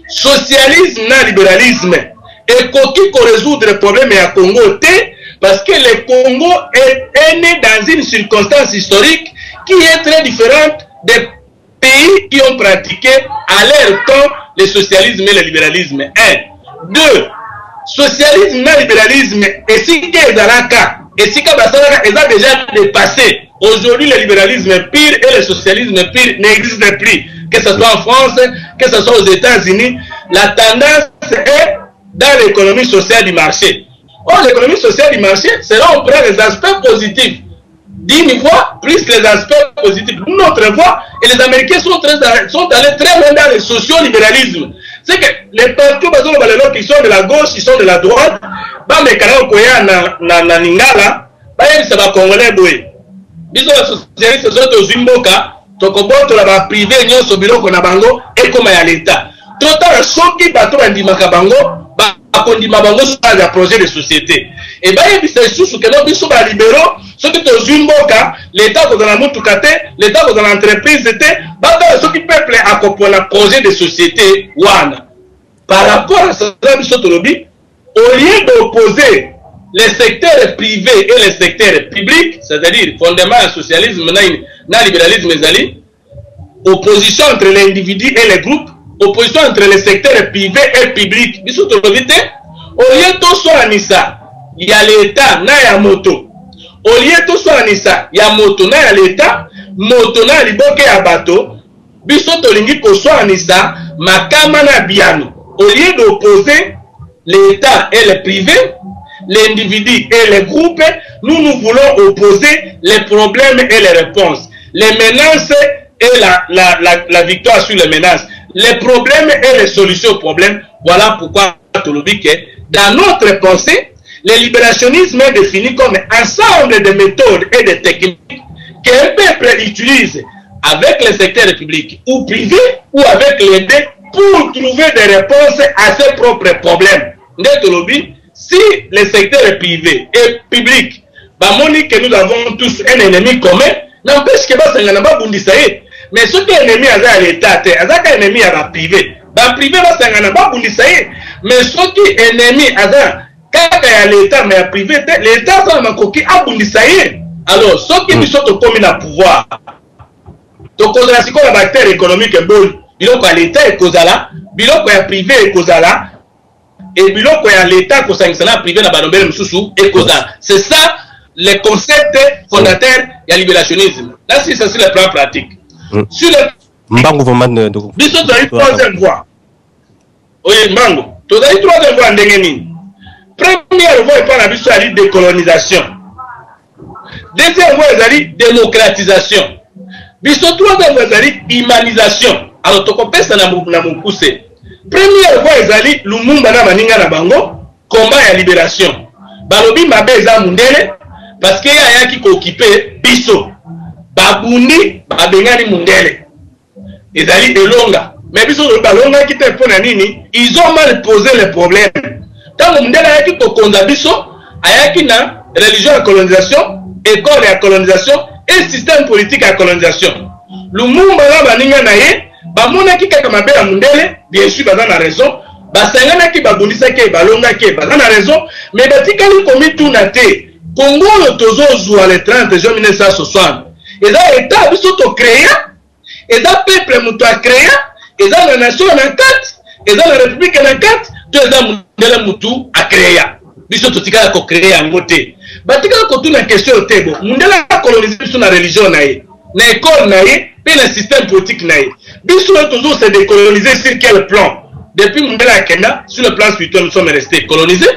Socialisme, non libéralisme. Et qui résoudre le problème à Congo, parce que le Congo est né dans une circonstance historique qui est très différente des pays qui ont pratiqué à leur temps le socialisme et le libéralisme. 1. 2. Socialisme et libéralisme, et si est déjà dépassé. Aujourd'hui, le libéralisme pire et le socialisme pire n'existent plus. Que ce soit en France, que ce soit aux États-Unis, la tendance est dans l'économie sociale du marché. Or, l'économie sociale du marché, c'est là où on prend les aspects positifs d'une voie plus les aspects positifs d'une autre voie, et les Américains sont allés très loin dans le socio-libéralisme. C'est que les partis qui sont de la gauche, ils sont de la droite, na Lingala, ça va congolais boué. Ils ont socialistes, ils ont Zimboka, tokoboto la privé, ils ont biloko na bango, et comme à l'État. Tout à choqué, bateau indimaka bango, bakondima bango sur un projet de société. Et bien, il y a des sous que nous sommes libéraux, ceux qui sont Zimboka, l'État dans la Moutoukate, l'État dans l'entreprise, ceux qui peuplent à comprendre un projet de société, Wana. Par rapport à ça, au lieu d'opposer les secteurs privés et les secteurs publics, c'est-à-dire fondement socialisme, na libéralisme, opposition entre l'individu et les groupes, opposition entre les secteurs privés et publics, au lieu de soit Nissa, il y a l'État, na ya moto. Au lieu de soit Nissa, il y a moto, na ya l'État, moto na liboke ya bato, biso tolingi ko soit Nissa, makama na biano. Au lieu d'opposer l'État et le privé, l'individu et les groupes, nous voulons opposer les problèmes et les réponses, les menaces et la victoire sur les menaces, les problèmes et les solutions aux problèmes. Voilà pourquoi dans notre pensée, le libérationnisme est défini comme un ensemble de méthodes et de techniques qu'un peuple utilise avec les secteurs publics ou privés ou avec les deux pour trouver des réponses à ses propres problèmes. Si les secteurs privés et publics, que nous avons tous un ennemi commun, n'empêche que mais ce qui est ennemi à l'État, c'est un ennemi à la privée. Le privé mais ce qui est ennemi à l'État, mais à privé, l'État alors, ce qui nous sont commis à pouvoir, donc on a la bactérie économique biloko ya l'État et kozala, biloko ya privé et kozala, et biloko ya l'État kosangisana privé na banombele mususu et kozala. C'est ça le concept fondateur ya libérationnisme. Là, c'est ça sur le plan pratique. Sur le Mbango vraiment biso tozali troisième voie. Oui, Mbango. Tozali troisième voie ndenge nini? Première voie epa na biso ya décolonisation. Deuxième voie ezali démocratisation. Biso troisième voie ezali humanisation. Alors, tokopesa na mukuse. Première voie ezali Lumumba na maninga na bango, combat ya libération. Balobi mabe eza mundele, parce que ya yaki ko occuper biso. Babundi, babengani mundele. Ezali elonga. Mais biso balonga ki te pona nini, ils ont mal posé le problème. Tant mundele yaki ko konza biso, ayaki na religion ya colonisation, école ya colonisation et système politique ya colonisation. Lumumba na baninga na ye, bamonaki kaka mabe ya mundele, bien sûr baza na raison, basanganaki babundisaki balongaki baza na raison, mais batikali komi tuna te. Congo le tozozwa le 30 juin 1960. Eza état biso to créa, eza peuple mutu a créa, eza na nation na 4, eza na république na 4, to eza mundele mutu a créa. Biso to tikala ko créa ngote. Batikala ko tuna question tebo. Mundele a colonisé biso na religion na ye, na école na ye, et le système politique na ye. Biso toujours se décoloniser sur quel plan? Depuis Mundela Kenya, sur le plan spirituel, nous sommes restés colonisés.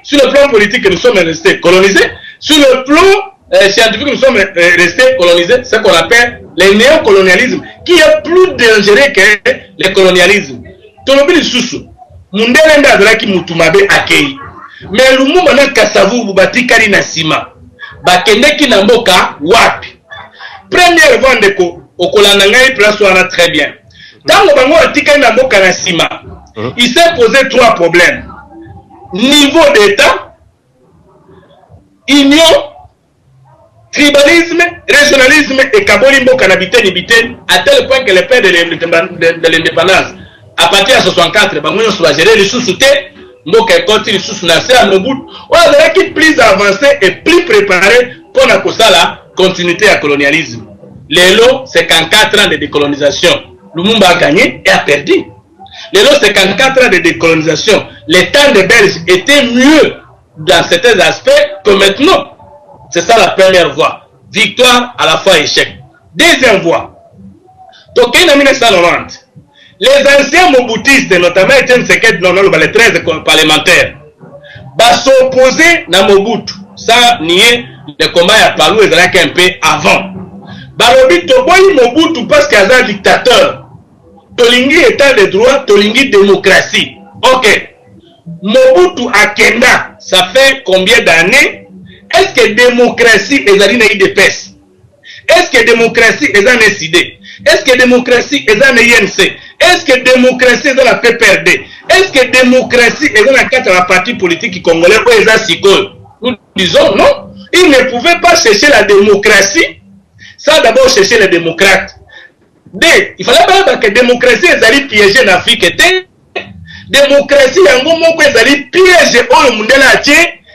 Sur le plan politique, nous sommes restés colonisés. Sur le plan scientifique, nous sommes restés colonisés. Ce qu'on appelle le néocolonialisme, qui est plus dangereux que le colonialisme. Tolobi Soussou, Mundela Ndazaki Mutumabe Akei. Mais Lumumba na Kasavu Bubati Kari na Sima. Bakendeki na mboka wapi. Première voie de Okolananga place wana très bien. Dans le bango atika na mboka na sima, il s'est posé 3 problèmes. Niveau d'état, union, tribalisme, régionalisme et kaboli mboka na biteni biteni, à tel point que le père de l'indépendance, à partir de 64, bango nyonso ba gérer les sous-soutés, mboka ekoti sous na se à Mobutu on a qui plus avancé et plus préparé pour la kosala continuité à colonialisme. Lelo 54 ans de décolonisation. Lumumba a gagné et a perdu. Lelo 54 ans de décolonisation. Les temps des Belges étaient mieux dans certains aspects que maintenant. C'est ça la première voie. Victoire à la fois échec. Deuxième voie. Donc en 1990, les anciens mobutistes, notamment Etienne Tshisekedi, les 13 parlementaires, s'opposaient à Mobutu sans nier le combat à Palou et un peu avant. Balobi Toboyi Mobutu parce qu'il y a un dictateur. Tolingi état de droit, Tolingi démocratie. Ok. Mobutu à Kenda, ça fait combien d'années? Est-ce que démocratie est un IDPS? Est-ce que démocratie est un SID? Est-ce que démocratie est un INC? Est-ce que démocratie est dans la PPRD? Est-ce que démocratie est dans la carte de la partie politique congolaise ou est un SICOL? Nous disons non. Ils ne pouvaient pas chercher la démocratie sans d'abord chercher les démocrates. Il fallait pas que la démocratie est piégée en Afrique. Démocratie est un piégée au monde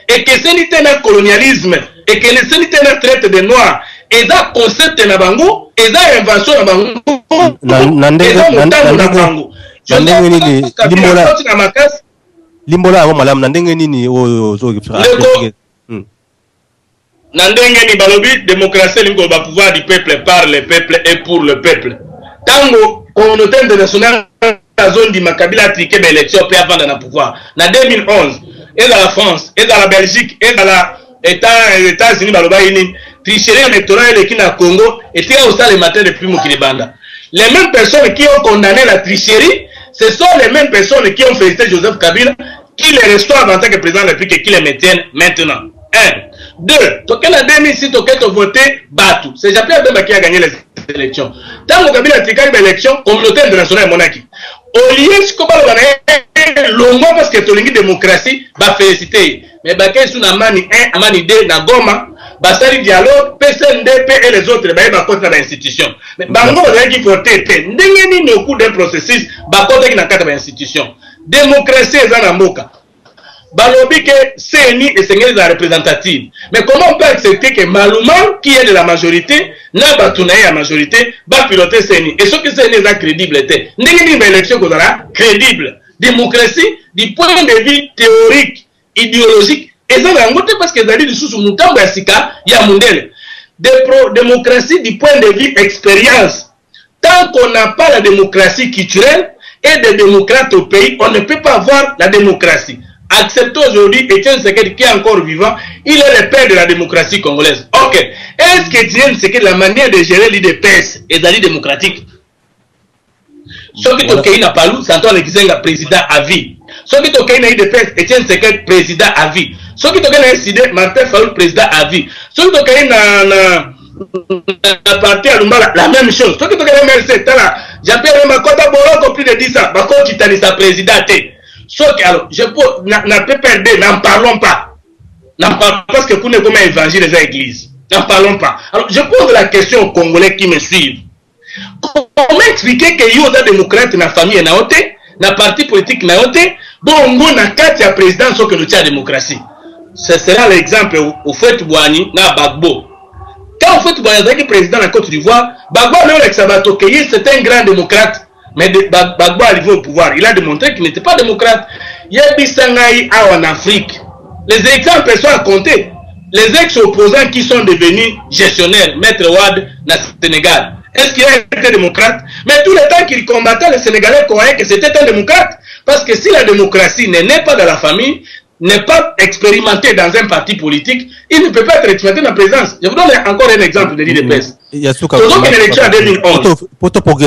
et que ce n'était pas colonialisme et que ce n'était pas traite des noirs. Et ça concept na bango, et ça invention na bango. Limbola avant madame nandenge nini Nandenge balobi démocratie lingo ba pouvoir du peuple par le peuple et pour le peuple. Tango communauté internationale la zone du Makabila triqué l'élection puis avant dans le pouvoir. En 2011, et dans la France, et dans la Belgique, et dans les États-Unis baloba ini tricherie électorale et qui na Congo était au stade le matin depuis Mokilibanda. Les mêmes personnes qui ont condamné la tricherie, ce sont les mêmes personnes qui ont félicité Joseph Kabila, qui les reçoivent en tant que président de la République et qui les maintiennent maintenant. 1. 2. Token en 2006, Token a voté Batu. C'est Jean-Pierre Bemba qui a gagné les élections. Tant que Kabila a tiré l'élection, communauté internationale monarchie. Au lieu de ce qu'on va longo parce que tu as une démocratie, va féliciter. Mais Baké sous Namani 1, Amani 2, Nagoma, Basari dialogue, PCNDP et les autres, bah contre l'institution. Mais Bango va dire qu'il faut t'aider. N'engeni au cours d'un processus, bah contre qui n'a pas d'institution. Démocratie est en Amboka. Balobi que CNI et Seigneur la représentative. Mais comment on peut accepter que Malouman, qui est de la majorité, n'a pas tourné à la majorité, va piloter CNI. Et ce que CNI est crédible était. N'engeni une élection qu'on aura crédible. Démocratie, du point de vue théorique, idéologique, et ça va monter parce que les alliés sous Moutambo et Sika, il y a Mundele. Démocratie du point de vue expérience. Tant qu'on n'a pas la démocratie culturelle et des démocrates au pays, on ne peut pas avoir la démocratie. Acceptons aujourd'hui Etienne Tshisekedi qui est encore vivant, il est le père de la démocratie congolaise. Ok. Est-ce que Etienne Tshisekedi, la manière de gérer l'IDPS est d'aller démocratique? Ce qui est n'a pas lu, c'est Antoine Gizenga, président à vie. Ce qui est n'a IDPS, Etienne Tshisekedi, président à vie. Ce qui est SID, Martin Fayoul, président à vie. Ce qui est la partie à Lumba, la même chose. Ce qui est MLC, Jean-Pierre Makota Boroko, plus de 10 ans, Bako Titani, sa présidente. Alors, je peux, n'a pas perdu, n'en parlons pas. N'en parlons pas parce que vous n'avez pas évangile les églises. N'en parlons pas. Alors, je pose la question aux Congolais qui me suivent. Comment expliquer que y a des démocrates dans la famille naoté, dans le parti politique naoté, bon, on a 4 présidents sauf que nous tient la démocratie. Ce sera l'exemple au fait Bouani, na Bagbo. Quand au fait Bouani est président de la Côte d'Ivoire, Bagbo, c'est un grand démocrate. Mais Bagbo arrivé au pouvoir, il a démontré qu'il n'était pas démocrate. Il y a Bissangaï en Afrique. Les exemples sont à compter. Les ex-opposants qui sont devenus gestionnaires, Maître Ouad, dans le Sénégal, est-ce qu'il a été démocrate? Mais tout le temps qu'il combattait, les Sénégalais croyaient que c'était un démocrate. Parce que si la démocratie n'est pas dans la famille, n'est pas expérimentée dans un parti politique, il ne peut pas être expérimenté dans la présidence. Je vous donne encore un exemple de l'IDPS. Toujours une élection en 2011.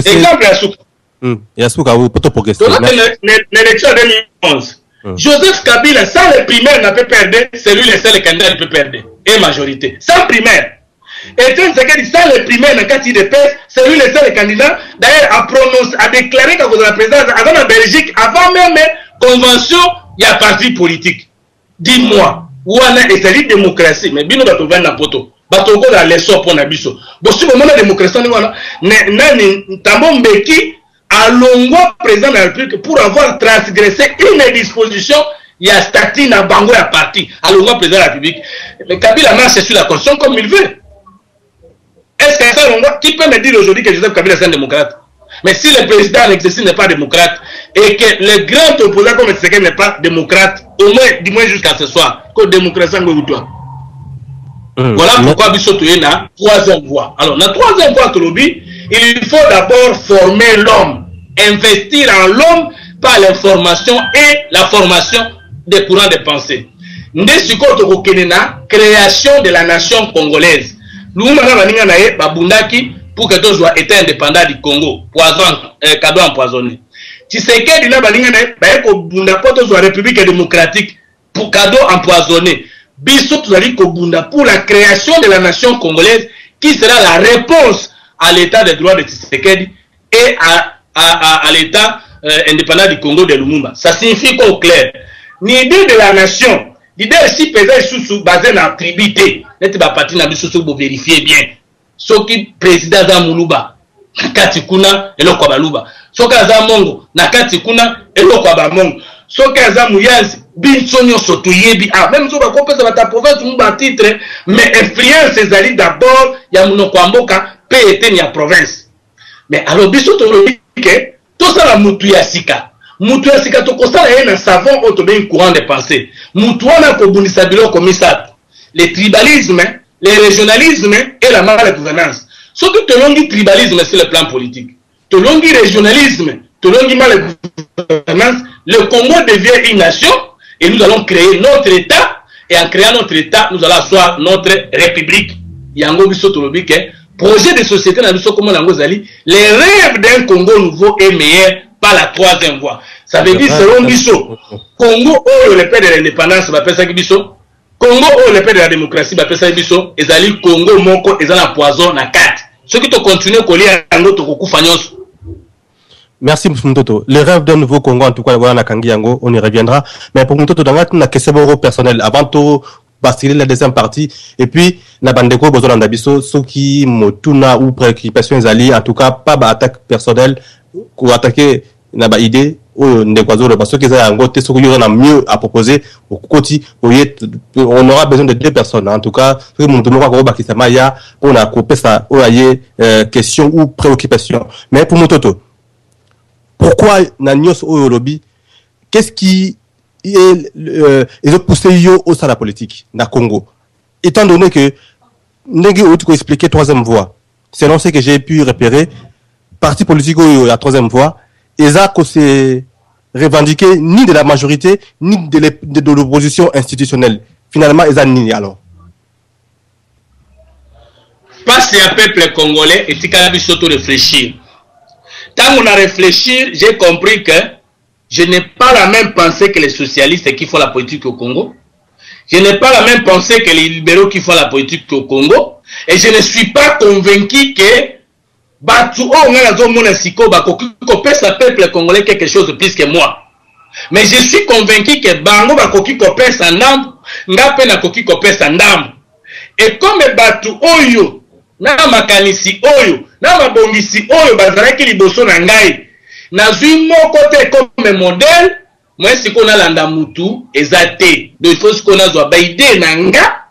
Exemple à Souka. L'élection en 2011. Joseph Kabila, sans les primaires, n'a pas perdu, c'est lui le seul candidat qui peut perdre. Et majorité. Sans primaire. Etienne Tshisekedi, sans les primaires, dans le IDPS, c'est lui le seul candidat. D'ailleurs, a déclaré qu'à cause de la présidence, avant la Belgique, avant même convention, il y a parti politique. Dis-moi, où on a essayé de démocratie, mais bien nous avons trouvé un poto. Batoko dans les sorts pour Nabiso. Bon, si vous avez la démocratie, Tambon Mbeki, à Longwa, président de la République, pour avoir transgressé une disposition il y a statut dans bango à parti alors moi président de la République mais Kabila marche sur la constitution comme il veut. Est-ce que ça qui peut me dire aujourd'hui que Joseph Kabila est un démocrate? Mais si le président en exercice n'est pas démocrate et que le grand opposant comme Tshisekedi n'est pas démocrate, au moins dis-moi jusqu'à ce soir que démocratie ou toi. Voilà pourquoi Bissot est la troisième voie. Alors la troisième voie il faut d'abord former l'homme, investir en l'homme par l'information et la formation des courants de pensée. Nous avons création de la nation congolaise. Nous avons pour que tous soient états indépendants du Congo, poison, cadeau empoisonné. Tshisekedi n'a pas dit la République démocratique pour cadeau empoisonné. Bissot pour la création de la nation congolaise qui sera la réponse à l'état des droits de Tshisekedi et à l'état indépendant du Congo de Lumumba. Ça signifie qu'au clair, l'idée de la nation, l'idée ici sous basée dans la tribité, n'était pas parti dans le pour vérifier bien. Ce qui président Zamuluba, Nakati Kuna, et le Kwabaluba. Ce qui a Mongo, Nakati Kuna, et le Kwabamongo. Ce qui a Mouyanzi, Binsonyo Sotoyebi, même si on va comprendre que ta province ou un titre, mais influence ces alliés d'abord, il y a mon Kwamboka, peut être la province. Mais alors, Bissot, tout ça, la Moutouyassika. Moutouyassika, tout ça, il y a un savant autobé courant de pensée. Moutouana, Kobunisabilo, comme ça. Le tribalisme, le régionalisme et la mal-gouvernance. Surtout, tu as dit tribalisme sur le plan politique. Tu as dit régionalisme, tu as dit mal-gouvernance. Le Congo devient une nation et nous allons créer notre État. Et en créant notre État, nous allons asseoir notre République. Yango Bissot Tolobi, projet de société dans le Congo Langozali, les rêves d'un Congo nouveau est meilleur par la troisième voie. Ça veut dire, selon Bissot, Congo, le père de l'indépendance, va faire ça Bissot. Congo, le père de la démocratie, va faire ça Bissot. Et Zali, Congo, Moko, et Zala poison, na 4. Ceux qui te continuent à coller à notre Koku Fagnos. Merci Moutoto. Le rêve d'un nouveau Congo, en tout cas, voilà, Nakangi Yango, on y reviendra. Mais pour Moutoto, dans la question personnelle, avant tout, basculer la deuxième partie, et puis, la bandeko, besoin d'abisso, ceux qui motuna ou préoccupations ali, en tout cas, pas d'attaque personnelle, ou attaquer, n'a pas idée, ou ndekwazo, parce que ça a un côté, ce qu'il y aura mieux à proposer, au côté, on aura besoin de 2 personnes, en tout cas, pour mon tournoi, on a coupé ça, ou aille, question ou préoccupation. Mais pour Moutoto, pourquoi Nanyos au lobby, qu'est-ce qui ils ont poussé au sein de la politique dans le Congo, étant donné que Ndenge Outuko expliqué troisième voie, selon ce que j'ai pu repérer, parti politique la troisième voie, et ça que c'est revendiqué ni de la majorité ni de l'opposition institutionnelle. Finalement, ils ont ni alors. Parce que le peuple congolais est capable de réfléchir. Tant qu'on a réfléchi, j'ai compris que je n'ai pas la même pensée que les socialistes qui font la politique au Congo. Je n'ai pas la même pensée que les libéraux qui font la politique au Congo. Et je ne suis pas convaincu que peuple congolais quelque chose de plus que moi. Mais je suis convaincu que Bango Bakoki Kopé Sandam, Ngape na Koki Kopé Sandam. Et comme Batu Oyo, na makanisi Oyo, na mabongisi Oyo, bazaraki liboso na ngai. Nazui mon côté comme modèle, moi si qu'on a landa mutu, ezate. Donc il faut ce qu'on a zoa baïdé nanga,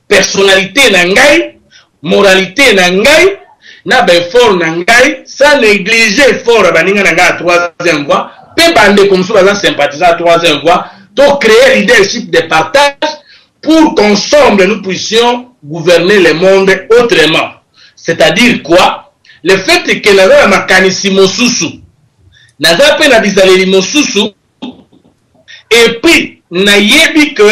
personnalité nangai, moralité nangai, na fort nangai, sans négliger fort baninga nanga à troisième voie, pe bande comme ça bazan sympathisant à troisième voie, donc créer leadership de partage pour qu'ensemble nous puissions gouverner le monde autrement. C'est-à-dire quoi? Le fait que la makanisi mosusu naza pe na bizaleli mosusu et puis na yebi que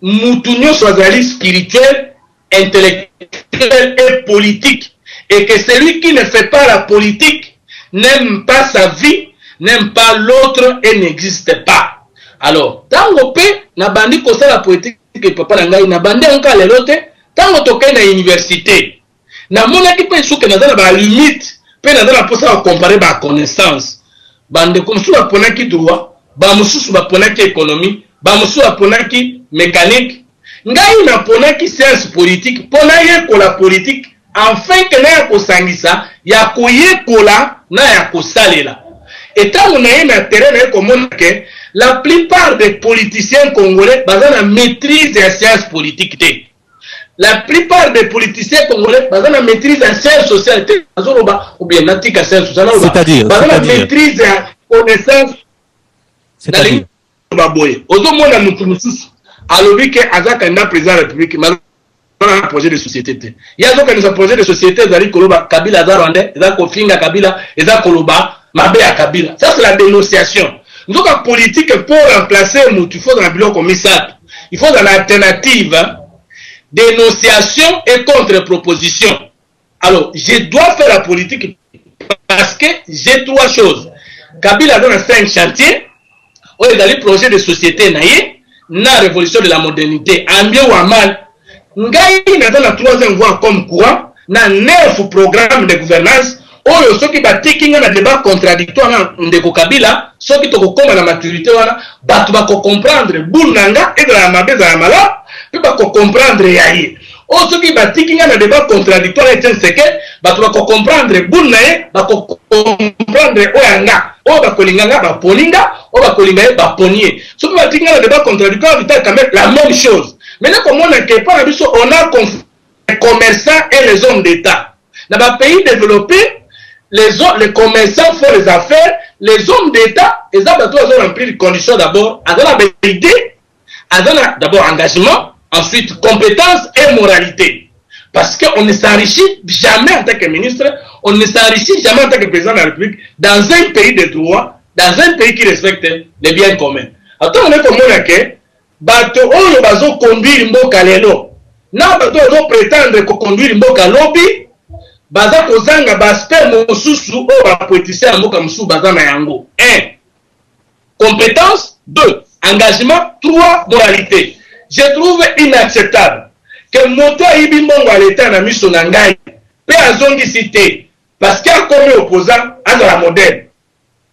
mutunyo swazali spirituel, intellectuel et politique et que celui qui ne fait pas la politique n'aime pas sa vie, n'aime pas l'autre et n'existe pas. Alors, tango pe na bandi kosa la politique que papa na ngai na bandi onka lelote tango toke na université na mona ki pe souke na za ba limite pe na za la posa comparer ba connaissance. Bande comme ça ponaki droit, ba mususu ba ponaki économie, ba mususu ba ponaki mécanique. Ngai na ponaki science politique, ponaye ko la politique, enfin que na ko sangisa, ya ko yekola na ya ko salela. Et tant on a na terrain na ko monake La plupart des politiciens congolais basent la maîtrise des sciences politiques. La plupart des politiciens congolais basent la maîtrise des sciences sociales. Ou bien natika sciences sociales. C'est-à-dire la maîtrise des connaissances. C'est-à-dire Aujourd'hui, alobi ke azaka nda président de la République un projet de société. Il y a donc un projet de société zali koloba Kabila za Rwanda, za kofinga Kabila, za koloba mabe ya Kabila. Ça c'est la dénonciation. Donc en politique pour remplacer Moutou, il faut dans la bilan comme ça. Il faut dans l'alternative dénonciation et contre-proposition. Alors, je dois faire la politique parce que j'ai trois choses. Kabila donne 5 chantiers. On est dans les projets de société naïe, na révolution de la modernité, en bien ou en mal. Ngai na dans la troisième voie comme quoi, na 9 programmes de gouvernance, oyo soki batiki na débat contradictoire na ndeko Kabila, soki toko koma na maturité wana, batu bako comprendre bunanga et de la mabe za mala, puis bako comprendre yaye. O soki batiki na débat contradictoire et seke, batu bako comprendre bunaye, bako comprendre oyanga. O bakolinganga baponinga, o bakolinga baponie. Soki batiki na débat contradictoire, vital quand même la même chose. Maintenant, comme on a quelque part, on a les commerçants et les hommes d'État. Dans les pays développés, les commerçants font les affaires, les hommes d'État, ils ont rempli les conditions d'abord, ils ont idée, ils ont d'abord engagement, ensuite compétence et moralité. Parce qu'on ne s'enrichit jamais en tant que ministre, on ne s'enrichit jamais en tant que président de la République dans un pays de droit, dans un pays qui respecte les biens communs. Attends, on est comme on a que bato oyo bazo conduire mboka lelo na bato ozo prétendre ko conduire mboka lobi baza kozanga baspect mosusu o ba politicien mboka musu baza na yango 1 compétence, 2 engagement, 3 moralité. Je trouve inacceptable que moto ayibi mbongo à l'état na miso na ngai pe azongi cité parce qu'il a commis opposant à la modèle.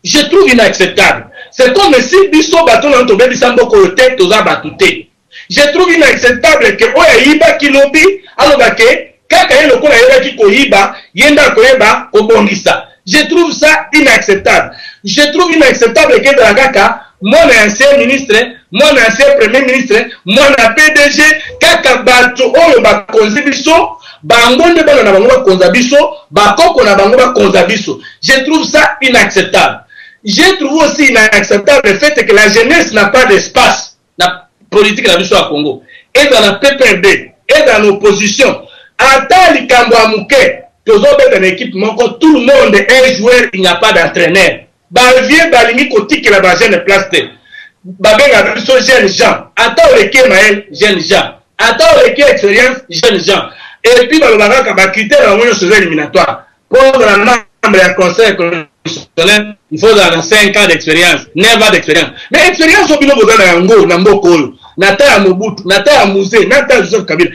Je trouve inacceptable. C'est comme si biso bato na tobe bisambo ko tête toza batute. Je trouve inacceptable que oya yiba kilobi aloba ke kaka yelo ko na yeba ki ko yiba yenda ko yeba ko bongisa. Je trouve ça inacceptable. Je trouve inacceptable que dans kaka mon ancien ministre, mon ancien premier ministre, mon PDG kaka bato oyo ba konzi biso bangonde bana na bango ba konza biso ba koko na bango ba konza biso. Je trouve ça inacceptable. Je trouve aussi inacceptable le fait que la jeunesse n'a pas d'espace dans la politique de la mission à Congo. Et dans la PPRD, et dans l'opposition. À Likambo Mouké, tout le monde est joueur, il n'y a pas d'entraîneur. Vieux Balingi Kotik la jeune place. Babenga biso jeunes gens. Attends le Maël, jeunes gens. Attends le expérience, jeunes gens. Et puis, ba critère en moyen éliminatoire. Pour la membre du conseil il faut dans 5 ans d'expérience, 9 ans d'expérience. Mais expérience, au bino besoin d'ango, n'amboko, nata ya Mobutu, nata ya Musée, nata ya Joseph Kabila.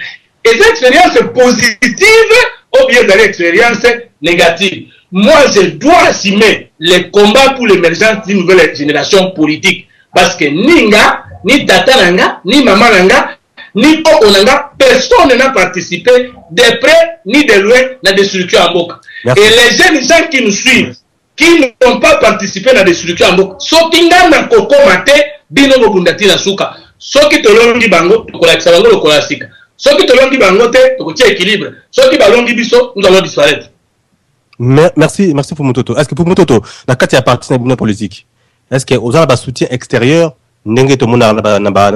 Et ces expériences positives ou bien des expériences négatives. Moi, je dois assumer les combats pour l'émergence d'une nouvelle génération politique. Parce que Ninga, ni Tata Nanga, ni Maman Nanga, ni Poko Nanga, personne n'a participé de près ni de loin dans la destruction en Boka. Et les jeunes gens qui nous suivent, qui n'ont pas participé à la destruction en Boka, ceux qui n'ont pas combattu, bino bobundati na suka. Ceux qui te l'ont dit bango, tu connais ça bango le classique. Ceux qui te l'ont dit bango te, tu tiens équilibre. Ceux qui ballon dit biso, nous allons disparaître. Merci pour Mototo. Est-ce que pour Mototo, dans le cas parti dans politique, est-ce que aux un soutien extérieur, n'engage tout le monde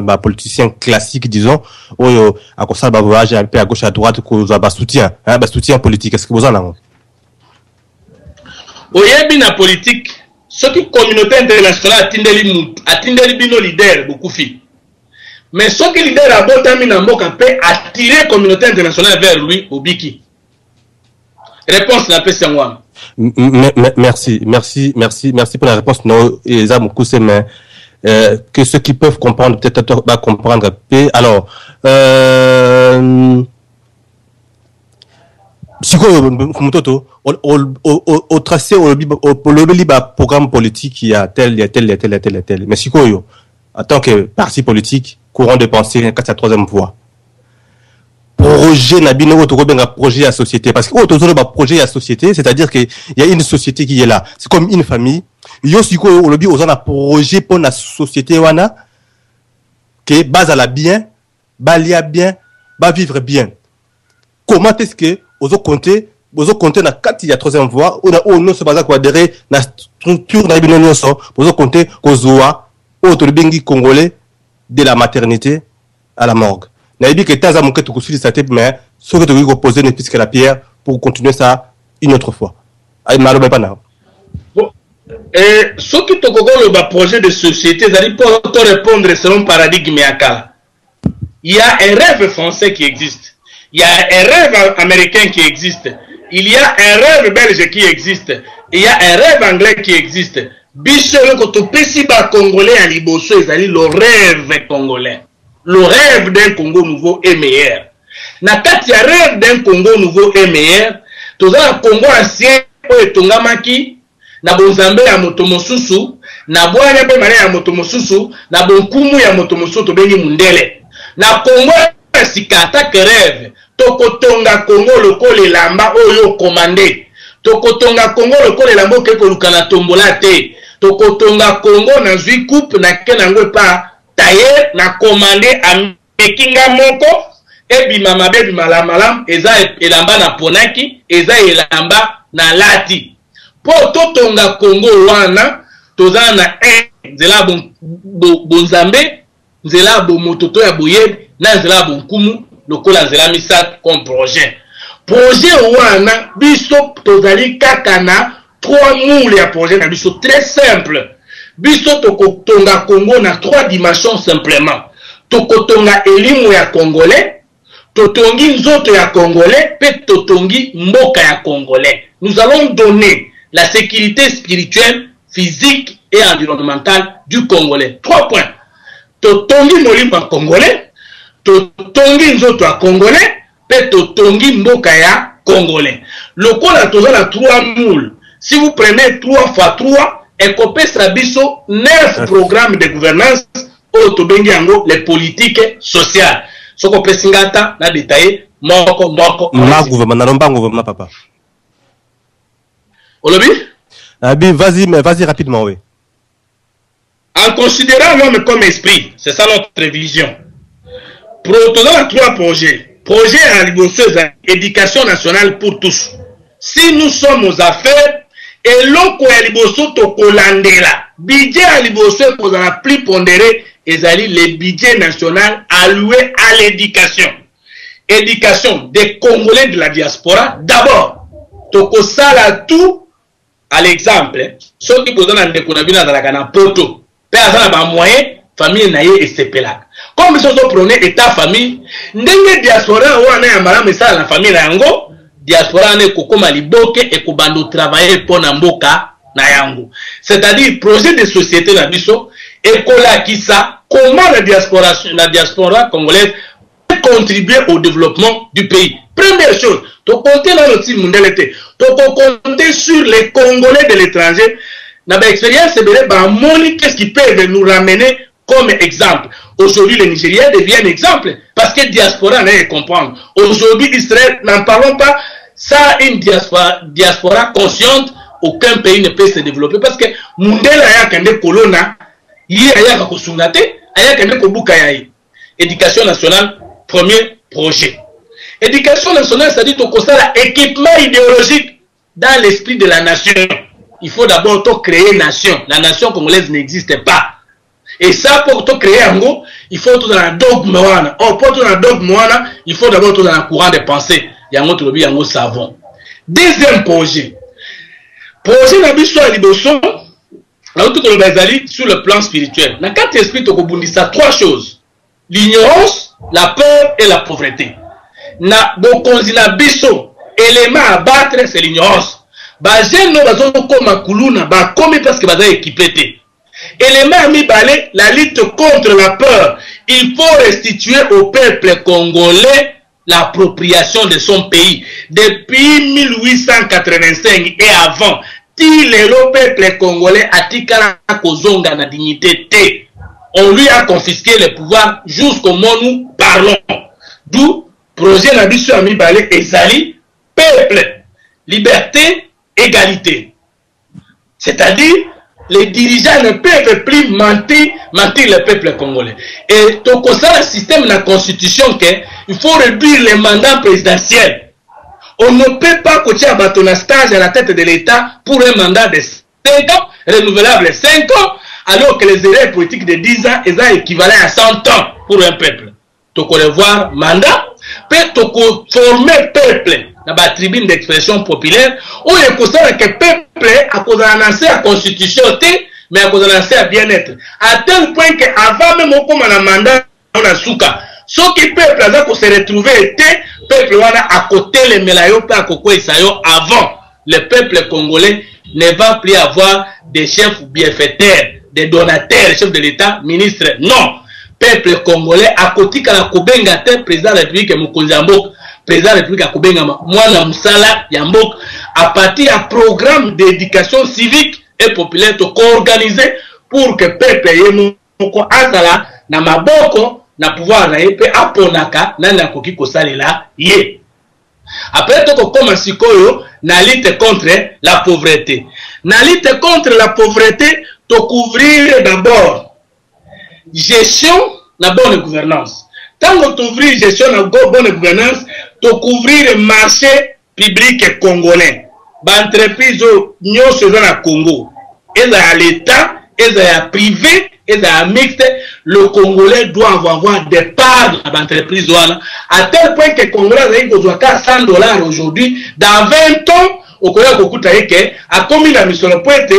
na politicien classique disons, ou à cause ça va voyager un peu à gauche à droite cause à soutien, soutien politique. Est-ce que vous en avez? Oyebi na politique, ce qui communauté internationale atindeli bino leader beaucoup fi. Mais ce qui leader a botami na mboka peut attirer communauté internationale vers lui obiki. Réponse la peste moi. Merci pour la réponse. Non, et ça beaucoup c'est mais que ceux qui peuvent comprendre peut-être pas comprendre peu. Alors Mototo, au tracé au programme politique qui a tel. Mais en tant que parti politique, courant de pensée, c'est la troisième voie. Projet Nabino, projet à société. Parce que projet à société, c'est-à-dire qu'il y a une société qui est là. C'est comme une famille. yo siko au lobby aux un projet pour la société wana que base à la bien, balia bien, va vivre bien. Comment est-ce que aux compter na 4 il y a 3e voie ou non se basa quoi adhérer na structure na bino nyonso aux compter kozoa autre bengi congolais de la maternité à la morgue. Na dit que taza mon que tu construis sa tête mais ce que tu veux poser ne puisque la pierre pour continuer ça une autre fois. Ay malo pas na. Bon, ce qui te le projet de société, ça dit pour te répondre selon paradigme Akala. Il y a un rêve français qui existe. Il y a un rêve américain qui existe. Il y a un rêve belge qui existe. Il y a un rêve anglais qui existe. Bicho ko pesiba congolais à liboso, c'est le rêve congolais. Le rêve d'un Congo nouveau et meilleur. Na kati ya rêve d'un Congo nouveau et meilleur, toza Congo ancien oyo etongamaki na bonzambe ya moto mosusu, na bwanya pe mane ya moto mosusu, na bonkumu ya moto mosusu to bengi mundele. Na Congo sikata ke rêve, tokotonga Congo lokolo elamba oyo komande. Tokotonga Congo lokolo elamba ke kolukana tombola te. Tokotonga Congo na zwi coupe na kenango pa taye na komande amekinga moko ebima mabebi malamalam eza elamba na ponaki eza elamba na lati po totonga Congo wana toza na nzela bonzambe nzela mototo ya boyebi na nzela bonkumu lokola nzela misat comme projet wana biso tozali kaka na 3 moule ya projet na biso très simple. Biso tokotonga Congo na 3 dimensions simplement. Tokotonga elimu ya congolais, totongi nzoto ya congolais, pe totongi mboka ya congolais. Nous allons donner la sécurité spirituelle, physique et environnementale du congolais. 3 points. Totongi molimo ya congolais, totongi nzoto ya congolais, pe totongi mboka ya congolais. Lokola toza na 3 moules. Si vous prenez 3 fois 3, et copé Sabiso 9 programmes de gouvernance autobengi yango les politiques sociales. Ce qu'on peut singata na détaillé moko. Ma gouvernement papa. Olobi? Abi vas-y rapidement oui. En considérant l'homme comme esprit, c'est ça notre vision. Proposons 3 projets. Projet à l'Ibosseuse, éducation nationale pour tous. Si nous sommes aux affaires, et l'on a liboso to kolandela budget à liboso pour la plus pondéré et le budget national alloué à l'éducation. Éducation des Congolais de la diaspora d'abord. Toko sala tout à l'exemple. Ceux qui posent dans le konabina dans la cana poto. Personne n'a moyen famille naie et sepelak. Comme ils ont prôné état famille, ndenge diaspora ou ane amara mesa la famille nango. Diaspora ne kokoma liboke et kobando travailler pour namboka na yango. C'est-à-dire projet de société na biso et kola kisa comment la diaspora congolaise peut contribuer au développement du pays. Première chose, to compter dans notre mondialité, to compter sur les Congolais de l'étranger. Na ba expérience c'est ba moni qu'est-ce qui peut nous ramener comme exemple. Aujourd'hui, les Nigériens deviennent exemple parce que diaspora n'a comprendre. Aujourd'hui, Israël, n'en parlons pas. Ça, une diaspora consciente, aucun pays ne peut se développer parce que Mundela ya kende kolona, yi aya kakosungate, aya kende kobuka yayi. Éducation nationale, premier projet. Éducation nationale, ça dit au constat l'équipement idéologique dans l'esprit de la nation. Il faut d'abord créer une nation. La nation congolaise n'existe pas. Et ça, pour tout créer un mot, il faut tout dans un dogme. Or, pour tout dans un dogme, il faut d'abord tout dans un courant de pensée. Il y a un autre lobby, il y a un autre savon. Deuxième projet. Projet Nabiso à Liboso, sur le plan spirituel. Dans 4 esprits, tu as 3 choses. L'ignorance, la peur et la pauvreté. Na bokonzina biso, élément à battre, c'est l'ignorance. Bajen no bazo koma kuluna, ba komi parce que baza équipé. Élément à mi-balé, la lutte contre la peur. Il faut restituer au peuple congolais l'appropriation de son pays. Depuis 1885 et avant, le peuple congolais a tikala kozonga na dignité T. On lui a confisqué le pouvoir jusqu'au moment où nous parlons. D'où projet Nabiso Amibale Ezali, peuple, liberté, égalité. C'est-à-dire, les dirigeants ne peuvent plus mentir le peuple congolais. Et tout ça, le système de la constitution, il faut réduire les mandats présidentiels. On ne peut pas coacher un stage à la tête de l'État pour un mandat de 5 ans, renouvelable 5 ans, alors que les erreurs politiques de 10 ans sont équivalents à 100 ans pour un peuple. Donc on va voir mandat, peut former peuple dans la tribune d'expression populaire, où il est conscient que le peuple a cause d'annoncer la constitution, mais a cause d'annoncer le bien-être. À tel point qu'avant même on a un mandat, on a souka. Ce qui peuple a se retrouver le peuple à côté les mélayo, pas à côté isayo avant. Le peuple congolais ne va plus avoir des chefs bienfaiteurs, des donateurs, chefs de l'État, ministres. Non. Peuple congolais à côté de la Kobenga, président de la République Mokonzambok, président de la République Kobenga, Mwana Moussala Yambok, à partir d'un programme d'éducation civique et populaire organisé pour que le peuple ait azala na maboko na pouvoir na yepe aponaka na nakoki kosalela ye. Après tout comme sikoyo na lutte contre la pauvreté. Na lutte contre la pauvreté, to couvrir d'abord gestion la bonne gouvernance. Tant que tu ouvres gestion la bonne gouvernance, tu couvrir le marché public congolais. L'entreprise nyonso dans le Congo, et à l'État, et à privé, et à mixte, le Congolais doit avoir des parts dans l'entreprise à tel point que le Congolais a 100 $ aujourd'hui. Dans 20 ans, au Congolais a commis la mission de pointe,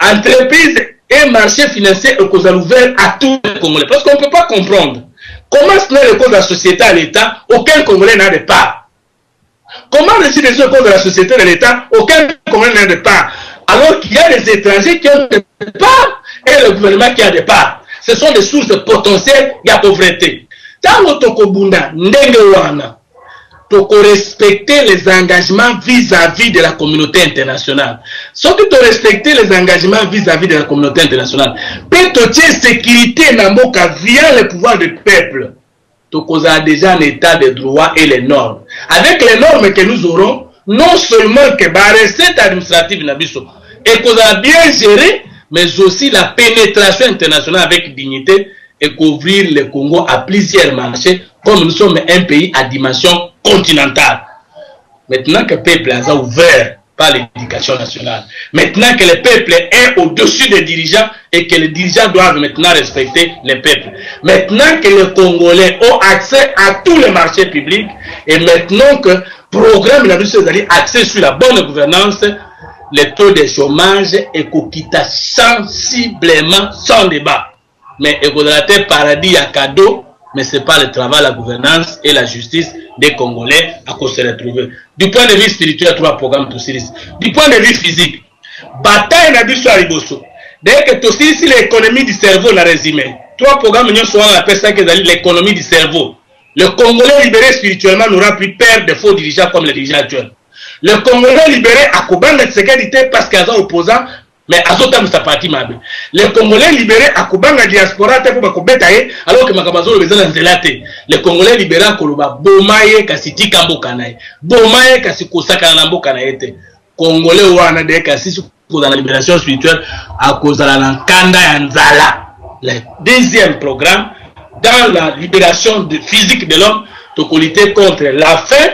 entreprise et marché financier est ouvert à tous les Congolais. Parce qu'on ne peut pas comprendre. Comment ce n'est le cause de la société à l'État, aucun Congolais n'a de part. Comment décider le cause de la société de l'État, aucun Congolais n'a de part. Alors qu'il y a des étrangers qui ont des parts et le gouvernement qui a des parts. Ce sont des sources potentielles de la pauvreté. Tant que Tokobunda, Ndengewana, Toko respecter les engagements vis-à-vis de la communauté internationale. Sauf que tu respectes les engagements vis-à-vis de la communauté internationale. Peut-être sécurité Namoka via le pouvoir du peuple. Tu as déjà un état de droit et les normes. Avec les normes que nous aurons, non seulement que la recette administrative et qu'on a bien géré, mais aussi la pénétration internationale avec dignité et couvrir le Congo à plusieurs marchés, comme nous sommes un pays à dimension continentale. Maintenant que le peuple a ouvert par l'éducation nationale, maintenant que le peuple est au-dessus des dirigeants et que les dirigeants doivent maintenant respecter le peuple, maintenant que les Congolais ont accès à tous les marchés publics et maintenant que le programme de la Russie a accès sur la bonne gouvernance, le taux de chômage est quitte sensiblement sans débat. Mais le paradis à cadeau, mais ce n'est pas le travail, la gouvernance et la justice des Congolais à cause de se retrouver. Du point de vue spirituel, 3 programmes tout series. Du point de vue physique, bataille n'a pas riboso. Dès que tout ici l'économie du cerveau n'a résumé. 3 programmes nous sont on appelle ça que l'économie du cerveau. Le Congolais libéré spirituellement n'aura plus peur de faux dirigeants comme les dirigeants actuels. Le Congolais libéré à Kobanga sécurité parce qu'ils sont opposants. Mais à ce temps, ça partit mal. Les Congolais libérés à Kubanga diaspora, alors que Makabazo le besoin d'enzelate. Les Congolais libérés à Koluba, Bomaye, Kasiti Kambokanae, Bomaye, Kasikosaka Nambokanaete. Congolais ou Anade, Kassi, dans la libération spirituelle, à cause de la Kanda Anzala. Le deuxième programme, dans la libération physique de l'homme, pour lutter contre la faim,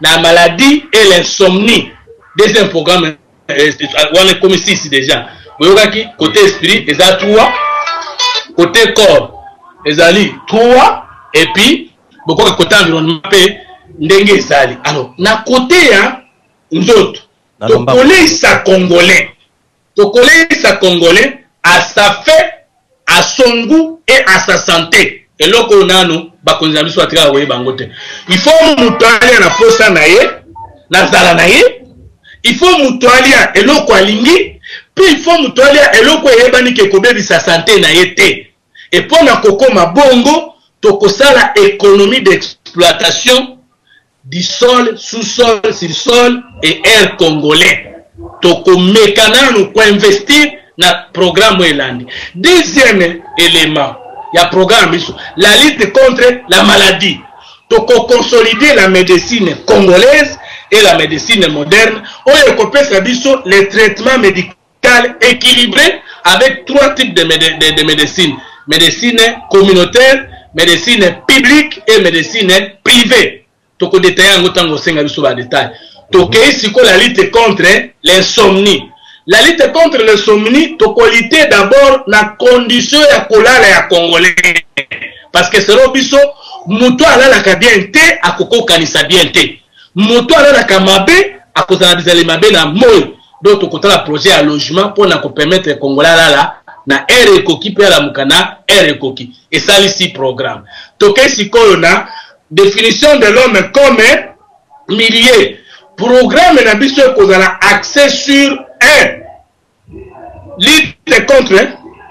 la maladie et l'insomnie. Deuxième programme, on est comme ici déjà. Vous voyez côté esprit, ils ont 3. Côté corps, ils ont 3. Et puis, beaucoup de côté environnement, ils ont. Alors, na côté, nous autres, tu connais ça Congolais. Tu connais ça Congolais à sa fait, à son goût et à sa santé. Et là, on a nous, il faut nous parler à la poste na zala naye. Il faut mutualia eloko alingi, puis il faut mutualia eloko yebani ke kobebi sa santé na yete. Et pour na kokoma bongo, tokosala économie d'exploitation du sol, sous-sol, sur-sol et air congolais. Toko mécana nous ko investir na programme elandi. Deuxième élément, il y a programme la lutte contre la maladie. Toko consolider la médecine congolaise et la médecine moderne, on est coupé les traitements médicaux équilibrés avec 3 types de médecine. Médecine communautaire, médecine publique et médecine privée. Toko détaillé en autant que sur le détail. Toko ici la lutte contre l'insomnie. La lutte contre l'insomnie, toko lutter d'abord la condition ya kolala ya congolais. Parce que c'est l'obiso, muto ala la kabiente, a koko kanisa biente. Muto ala la kamabe, a kozana bizali mabe na moi. Donc toko la projet à logement pour na ko permettre congolais la na ere koki pe la mukana ere koki. Et ça ici programme. Toko ici na définition de l'homme comme millier. Programme na biso kozala accès sur lutte contre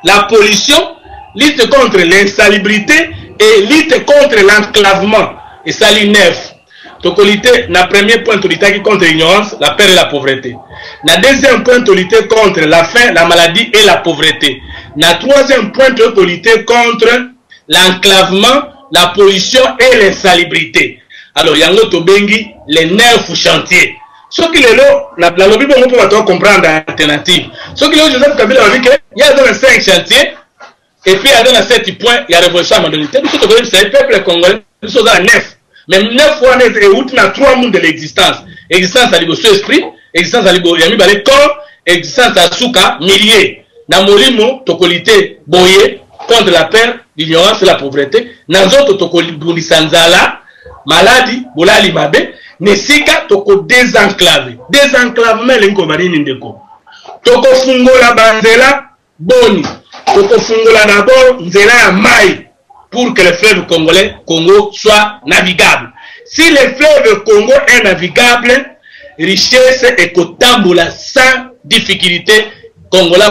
la pollution, lutte contre l'insalubrité et lutte contre l'enclavement. Et ça lit 9. Donc, na premier point, tu lutter contre l'ignorance, la peur et la pauvreté. Na deuxième point, tu lutter contre la faim, la maladie et la pauvreté. Na troisième point, tu lutter contre l'enclavement, la pollution et l'insalubrité. Alors, yango to bengi les 9 chantiers. Ce qui est là, la lobby on peut comprendre l'alternative. Ce qui est là, Joseph Kabila a dit qu'il y a dans 5 chantiers, et puis il y a dans 7 points, il y a révolution à modernité. Nous sommes le peuple congolais, nous sommes à 9. Mais 9 fois 9 et 8, il y a 3 mondes de l'existence. Existence à l'Ibosso esprit, existence à l'Ibo Yami Balé corps, existence à Souka, milliers. Na Molimo, tokolité boyé, contre la peur, l'ignorance et la pauvreté. Nanzoto tokolibuni sanzala, maladie, bolali mabe. Nesika toko désenclavé. Désenclavement lengo marine ndeko. Toko fungola banzela boni. Toko fungola d'abord nzela ya mai pour que le fleuve congolais Congo soit navigable. Si le fleuve Congo est navigable, richesse et kotambola sans difficulté Congolais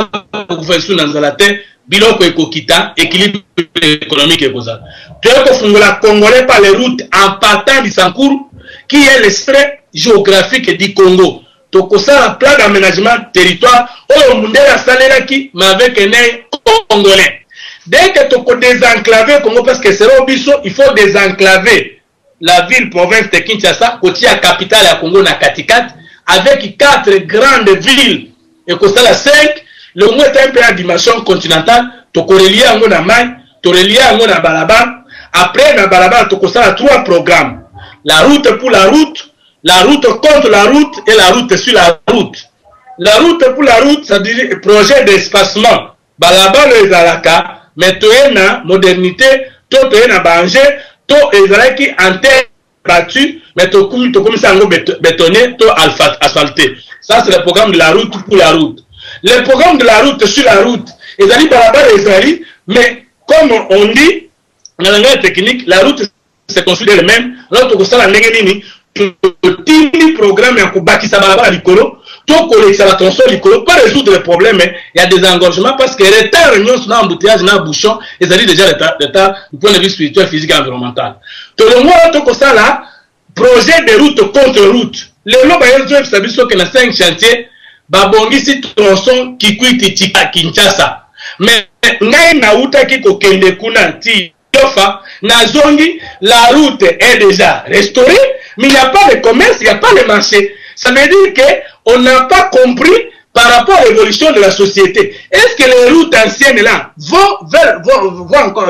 pour faire sous nzela te biloko ekokita équilibre économique et cosal. Toko fungola congolais par les routes en partant du Sankourou qui est l'extrait géographique du Congo. Donc, ça, un plan d'aménagement territoire, au monde la saleraki, mais avec un œil congolais. Dès que tu peux désenclaver Congo, parce que c'est l'obisson, il faut désenclaver la ville province de Kinshasa, côté à capitale à Congo, na Katikat, avec 4 grandes villes, et que ça la 5, le moins est un peu à dimension continentale, tu peux relier à mon amai, tu relier à mon balaba, après, na balaba, tu peux ça 3 programmes. La route pour la route contre la route et la route sur la route. La route pour la route, ça dit projet d'espacement. Balaba le zalaka, mais tu es na modernité, tu es na banger, tu es qui en terre battue, mais tu commences à bétonner, tu asphalté. Ça c'est le programme de la route pour la route. Le programme de la route sur la route, ils allaient balaba les mais comme on dit, dans la langue technique, la route c'est construit le même. L'autre que ça la négative, tout programme est un bâti ça va à l'écolo, tout collègue ça la tronçon l'écolo, pas résoudre le problème, mais il y a des engorgements parce que retard réunion sur l'embouteillage, dans bouchon, et ça dit déjà retard du point de vue spirituel, physique et environnemental. Tout le monde tout que ça là, projet de route contre route. Le lot va être établi que dans 5 chantiers, babongi si tronçon qui kuiti tika Kinshasa. Mais ngai na uta ki ko kende kuna ti Yofa, Nazongi, la route est déjà restaurée, mais il n'y a pas de commerce, il n'y a pas de marché. Ça veut dire qu'on n'a pas compris par rapport à l'évolution de la société. Est-ce que les routes anciennes là vont encore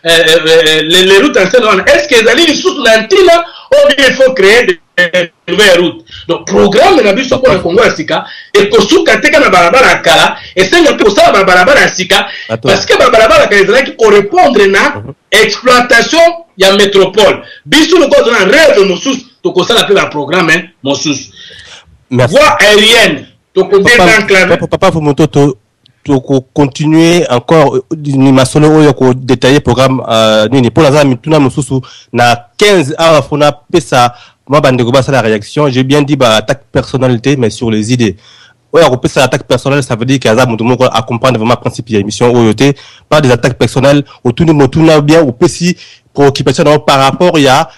les routes anciennes là, est-ce qu'elles allaient sous l'antenne ou bien il faut créer des nouvelles routes? Donc, programme de la pour le Congo à Sika, et que sous Kateka na barabara à Kala, et c'est un peu ça, barabara à Sika, parce que barabara à Kala, qui correspond à exploitation, il y a métropole. Bissou, nous avons un rêve de Moussous, donc ça l'appelle un programme, Moussous. Voie aérienne, donc on désenclave. Papa, vous montez continuer encore ni masolo oyo ko détailler programme nini pour la mituna Moussous na 15 heures fona pesa. Moi, c'est la réaction. J'ai bien dit attaque personnalité, mais sur les idées. Ouais, on peut ça attaque personnelle, ça veut dire qu'il y a à comprendre vraiment le principe de l'émission OYOT, pas des attaques personnelles, au tout le bien, au PC, préoccupation par rapport, il y a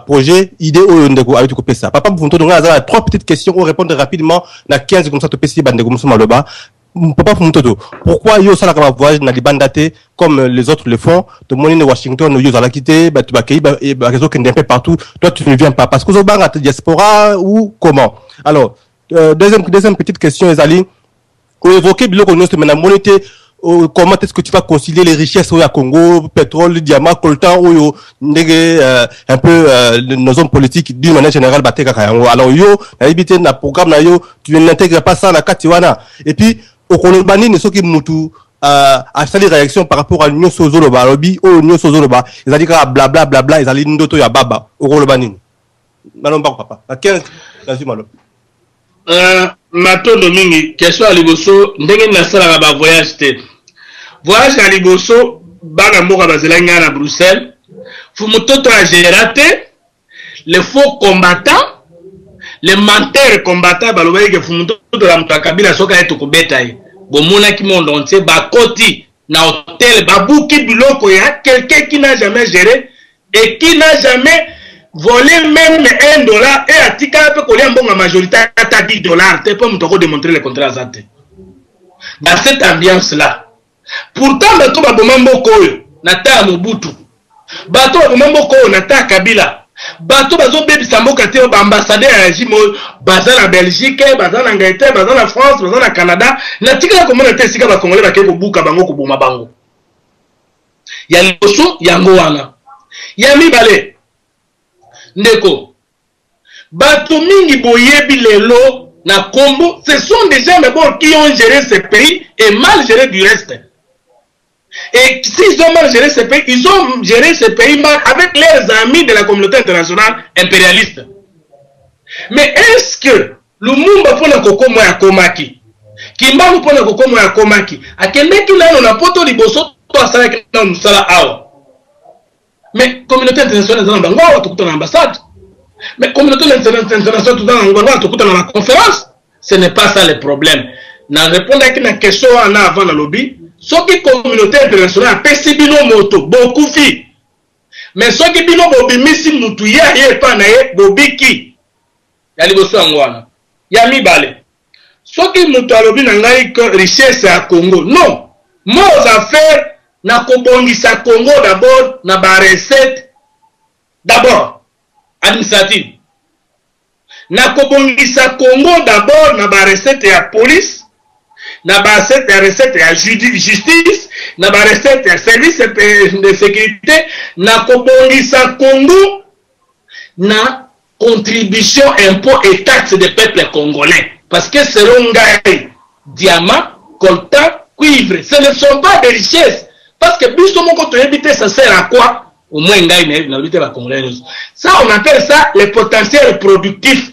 projet, idée OYOT avec tout ça. Papa, vous nous avez 3 petites questions, on répondre rapidement, na 15 comme ça, au PC, bandego moussou maloba. Papa Fumutoto, pourquoi yo sala kama voyage na libandate comme les autres le font? De mon de Washington, yo sala quitté, tu vas payer, réseau qui est un peu partout. Toi, tu ne viens pas parce que vous avez diaspora ou comment? Alors, deuxième petite question, Ezali. évoqué biloko nyonso mais na monité comment est-ce que tu vas concilier les richesses au Congo, pétrole, diamant, coltan ou un peu nos hommes politiques d'une manière générale bateka kayango. Alors yo na habité na programme na yo, tu n'intègres pas ça na katiwana. Et puis au kolobani ne soki mutu à faire des réactions par rapport à l'union sozoloba lobby ou l'union sozoloba. Ils allaient dire bla bla bla bla, ils allaient ndoto ya baba au kolobani. Malon ba papa. La 15 vas-y malon. Matondo mingi question à liboso ndenge na sala ba voyage te. Voyage à liboso bana moka bazelanga na Bruxelles. Fumutoto a géré les faux combattants, les menteurs combattants balobaye ke fumutoto la mtakabila soka eto kubeta yi. Bomona ki monde entier bakoti na hôtel babuki biloko ya quelqu'un qui n'a jamais géré et qui n'a jamais voler même $1 et à tika peut coller un bon majorité à $10. Tu peux me démontrer le contrat zate. Dans cette ambiance là. Pourtant, bato ba bomambo koyo nata Mobutu. Bato ba bomambo koyo nata Kabila. Bato bazo bebi samboka te ba ambassadeur ya régime baza na Belgique, baza na Angleterre, baza na France, baza na Canada. Na tika ko mona te sika ba congolais ba ke ko buka bango ko boma bango. Ya liboso yango wana. Ya mibale. Ndeko bato mingi boyebi lelo na Congo, ce sont des gens d'abord qui ont géré ce pays et mal géré du reste. Et s'ils ont mal géré ce pays, ils ont géré ce pays mal avec leurs amis de la communauté internationale impérialiste. Mais est-ce que Lumumba pona koko moya komaki, Kimbangu pona koko moya komaki, akendeki nano na poto liboso to asala na musala awa? Mais communauté internationale dans Bango, tout dans l'ambassade. Mais communauté internationale tout dans l'ambassade, tout dans la conférence. Ce n'est pas ça le problème. Na répondre à une question en avant dans le lobby. Ce qui communauté internationale pèse bino moto, beaucoup fi. Mais ce qui bino bobimisi mutu ya pas na ye bobiki. Ya liboso angwana. Ya mibale. Ce qui mutu alobi na ngai que richesse à Congo. Non. Moi aux affaires na kobongisa Congo d'abord na ba recette d'abord administrative. Na kobongisa Congo d'abord na ba recette ya police, na ba recette ya justice, na ba recette ya service de sécurité, na kobongisa Congo na contribution impôt et taxes des peuples congolais. Parce que selon ngai diamant, coltan, cuivre, ce ne sont pas des richesses. Parce que biso moko to éviter ça sert à quoi? Au moins la Congolais. Ça on appelle ça le potentiel productif.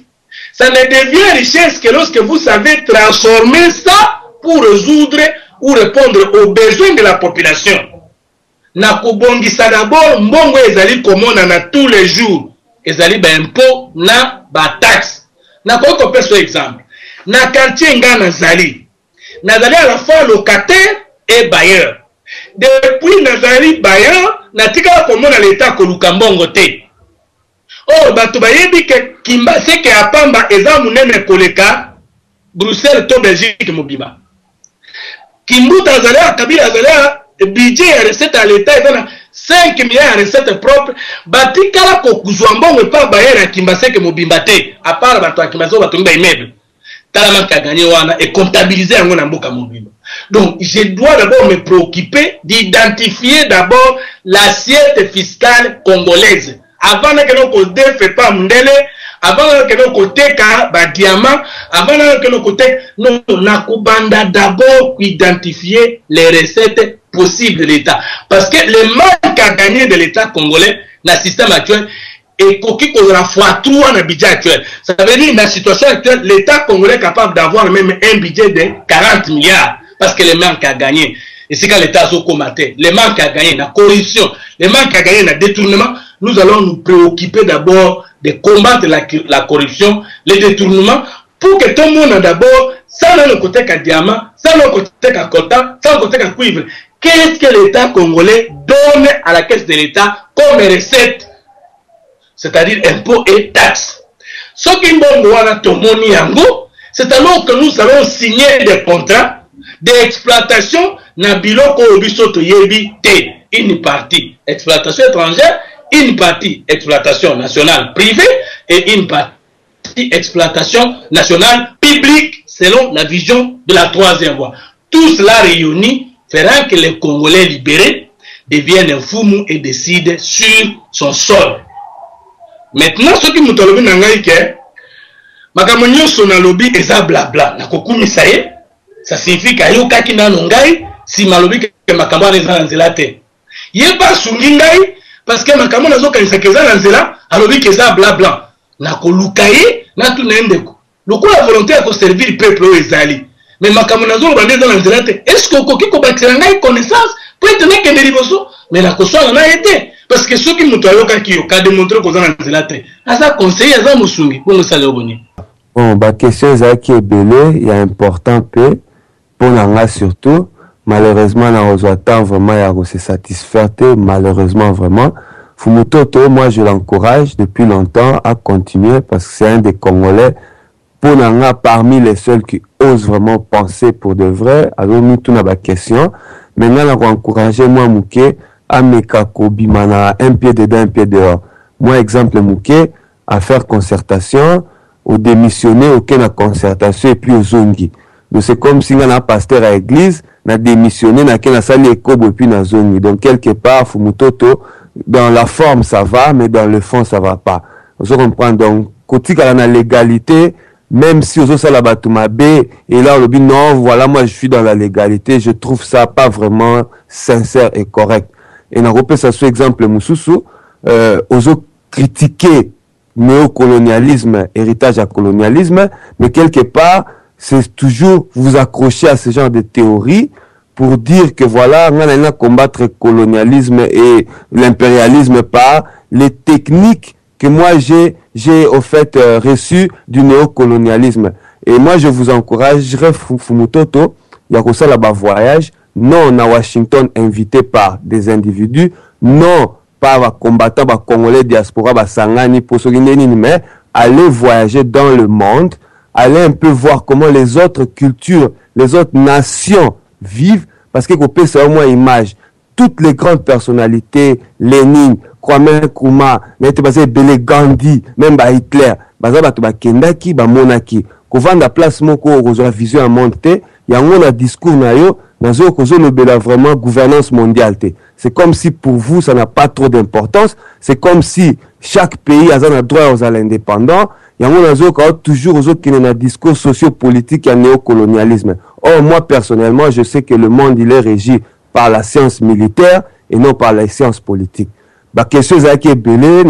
Ça ne devient richesse que lorsque vous savez transformer ça pour résoudre ou répondre aux besoins de la population. Na kobongisa d'abord mbongo ezali komona na tous les jours. Ezali ba impôt na ba taxe. Na ko ko peso exemple. Na quartier ngana zali. Nazali à la fois locataire et bailleur. Depuis Nazari bailleur, natika komona l'état koluka mbongo te. Oh, bato bayebi ke Kimbase ke apamba eza munene koleka Bruxelles to Belgique mobima. Kimbuta azalea Kabila azalea budget ya recette à l'état eza 5 milliards de recettes propres. Batikala kokuzwa mbongo pa bailleur ya Kimbase ke mobimba te. À part bato ya Kimbase bato mba immeuble. Talama ka gagné wana et comptabiliser yango na mboka mobima. Donc, je dois d'abord me préoccuper d'identifier d'abord l'assiette fiscale congolaise. Avant que nous ne fait pas Mundele, avant que nous ne ba diamant, avant que nous ne d'abord identifier les recettes possibles de l'État. Parce que le manque à gagner de l'État congolais dans le système actuel et qui cause la fois 3 dans le budget actuel. Ça veut dire dans la situation actuelle, l'État congolais est capable d'avoir même un budget de 40 milliards. Parce que les manques à gagner, et c'est quand l'État a combattu, les manques à gagner, la corruption, les manques à gagner, le détournement, nous allons nous préoccuper d'abord de combattre la corruption, les détournements, pour que tout le monde d'abord, sans le côté qu'à diamant, sans le côté qu'à coltan, sans le côté qu'à cuivre, qu'est-ce que l'État congolais donne à la caisse de l'État comme recette, c'est-à-dire impôts et taxes. Ce qui c'est alors que nous allons signer des contrats d'exploitation na biloko obisoto yebi te, une partie exploitation étrangère, une partie exploitation nationale privée et une partie exploitation nationale publique selon la vision de la troisième voie. Tout cela réuni fera que les Congolais libérés deviennent un Fumu et décident sur son sol. Maintenant, ce qui nous ont dit que Makamonyo sonalobi eza blabla. Nakokumi saye, ça signifie qu'ayo kakina nongai si malobi que Makambo eza nanzelate. Yeba sungi ngai parce que Makambo nazo kanisa keza nanzela alobi keza blabla. Nakolukaye na tunendeko. Loko la volonté à servir le peuple ezali. Mais Makambo nazo lobande eza nanzelate. Est-ce que koki ko bakira ngai connaissance pour être que derivoso mais la koso na été parce que ceux qui muto ayoka ki yoka démontrer ko eza nanzelate. Asa conseiller eza musungi pour nous saler oboni. Bon, bah, question qui est belé, il y a important peu, pour l'anga surtout, malheureusement, on attend vraiment, il y a se satisfaire, malheureusement, vraiment. Fumutoto, moi, je l'encourage depuis longtemps à continuer parce que c'est un des Congolais, pour l'anga, parmi les seuls qui osent vraiment penser pour de vrai. Alors, nous, tout n'a pas question. Maintenant, on va encourager, moi, Mouké, à Mekako, Bimana, un pied dedans, un pied dehors. Moi, exemple, Mouké, à faire concertation, au démissionner aucune concertation et puis aux zongi. Donc c'est comme si on a pasteur à l'église, on a démissionné, on a qu'un salle écobo et puis on a zongi. Donc quelque part, Fumutoto, dans la forme ça va, mais dans le fond ça va pas. Vous comprenez donc, côté quand on a l'égalité, même si aux autres la B, et là on dit non, voilà moi je suis dans la légalité, je trouve ça pas vraiment sincère et correct. Et on a repris ça sur exemple Moussoussou, aux autres critiquer néocolonialisme, héritage à colonialisme, mais quelque part, c'est toujours vous accrocher à ce genre de théorie pour dire que voilà, on a combattre le colonialisme et l'impérialisme par les techniques que moi j'ai au fait reçues du néocolonialisme. Et moi, je vous encouragerais, Fumutoto, il y a ça là-bas voyage, non à Washington invité par des individus, non par combattants congolais diaspora sangani pour ce mais aller voyager dans le monde, aller un peu voir comment les autres cultures, les autres nations vivent, parce que kopé c'est au moins image. Toutes les grandes personnalités, Lénine, Kwame Nkrumah, Bele Gandhi, même Hitler, Kendaki, Monaki, kovanda place moko la vision à monter, il y a un discours na yo, nazo kozo lobela vraiment gouvernance mondiale. C'est comme si pour vous ça n'a pas trop d'importance, c'est comme si chaque pays a un droit aux indépendants, il y a un toujours aux autres qui ont un discours sociopolitique et un néocolonialisme. Or moi personnellement, je sais que le monde il est régi par la science militaire et non par la science politique. Question qui est belé,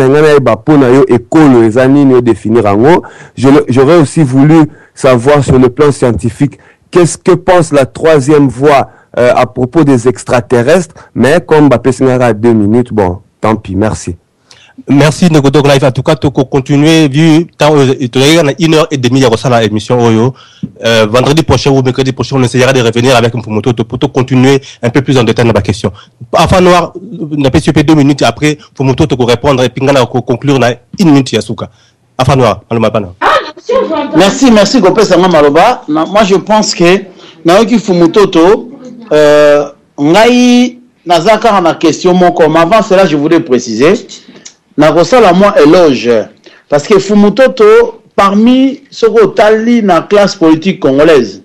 j'aurais aussi voulu savoir sur le plan scientifique qu'est-ce que pense la troisième voie à propos des extraterrestres, mais comme Bapessinara à 2 minutes, bon, tant pis, merci. Merci Nogodog Live. En tout cas, tu continuer vu tant il y a 1h30 à l'émission Oyo. Vendredi prochain ou mercredi prochain, on essaiera de revenir avec un promoteur pour continuer un peu plus en détail dans la question. Enfin noir, n'a pas 2 minutes après promoteur pour répondre et puis on va conclure dans 1 minute Yasuka. Enfin noir, Merci Gopé Sanga Maloba. Moi je pense que Naoki Fumutoto ngai nazaka na question mon comme avant cela je voudrais préciser Nakosala moi éloge parce que Fumutoto parmi ceux qui tali na classe politique congolaise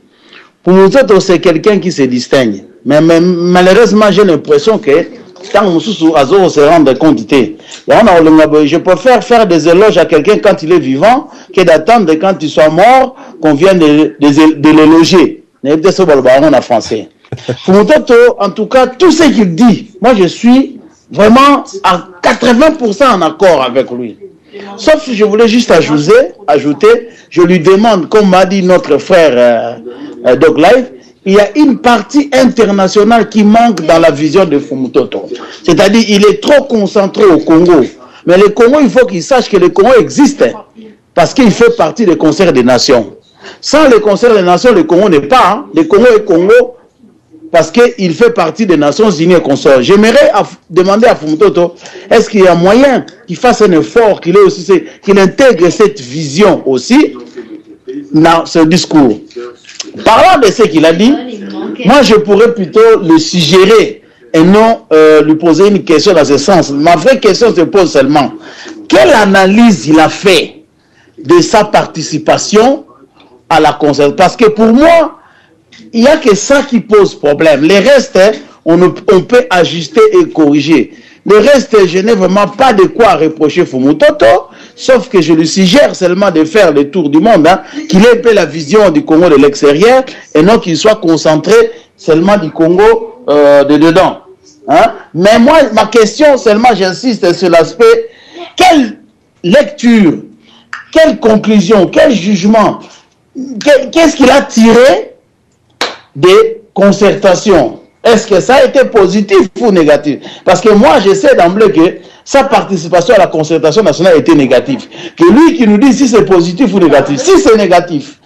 Fumutoto c'est quelqu'un qui se distingue mais malheureusement j'ai l'impression que tant Moussoussou Azo se rendre compte je préfère faire des éloges à quelqu'un quand il est vivant que d'attendre quand il soit mort qu'on vienne de l'éloger. En français. Fumutoto, en tout cas, tout ce qu'il dit, moi je suis vraiment à 80% en accord avec lui. Sauf que je voulais juste ajouter, je lui demande, comme m'a dit notre frère Dog Live, il y a une partie internationale qui manque dans la vision de Fumutoto. C'est-à-dire il est trop concentré au Congo. Mais le Congo, il faut qu'il sache que le Congo existe. Parce qu'il fait partie des concerts des nations. Sans les concerts des nations, le Congo n'est pas. Hein. Le Congo est Congo parce qu'il fait partie des Nations Unies et consorts. J'aimerais demander à Fumutoto, est-ce qu'il y a moyen qu'il fasse un effort, qu'il intègre cette vision aussi dans ce discours. Parlant de ce qu'il a dit, moi je pourrais plutôt le suggérer et non lui poser une question dans ce sens. Ma vraie question se pose seulement, quelle analyse il a fait de sa participation à la concertation? Parce que pour moi, il n'y a que ça qui pose problème. Les restes, on peut ajuster et corriger. Le reste, je n'ai vraiment pas de quoi reprocher Fumutoto, sauf que je lui suggère seulement de faire le tour du monde, hein, qu'il ait un peu la vision du Congo de l'extérieur et non qu'il soit concentré seulement du Congo de dedans. Hein. Mais moi, ma question seulement, j'insiste sur l'aspect, quelle lecture, quelle conclusion, quel jugement, qu'est-ce qu'il a tiré des concertations? Est-ce que ça a été positif ou négatif? Parce que moi, je sais d'emblée que sa participation à la concertation nationale a été négative. Que lui qui nous dit si c'est positif ou négatif. Si c'est négatif,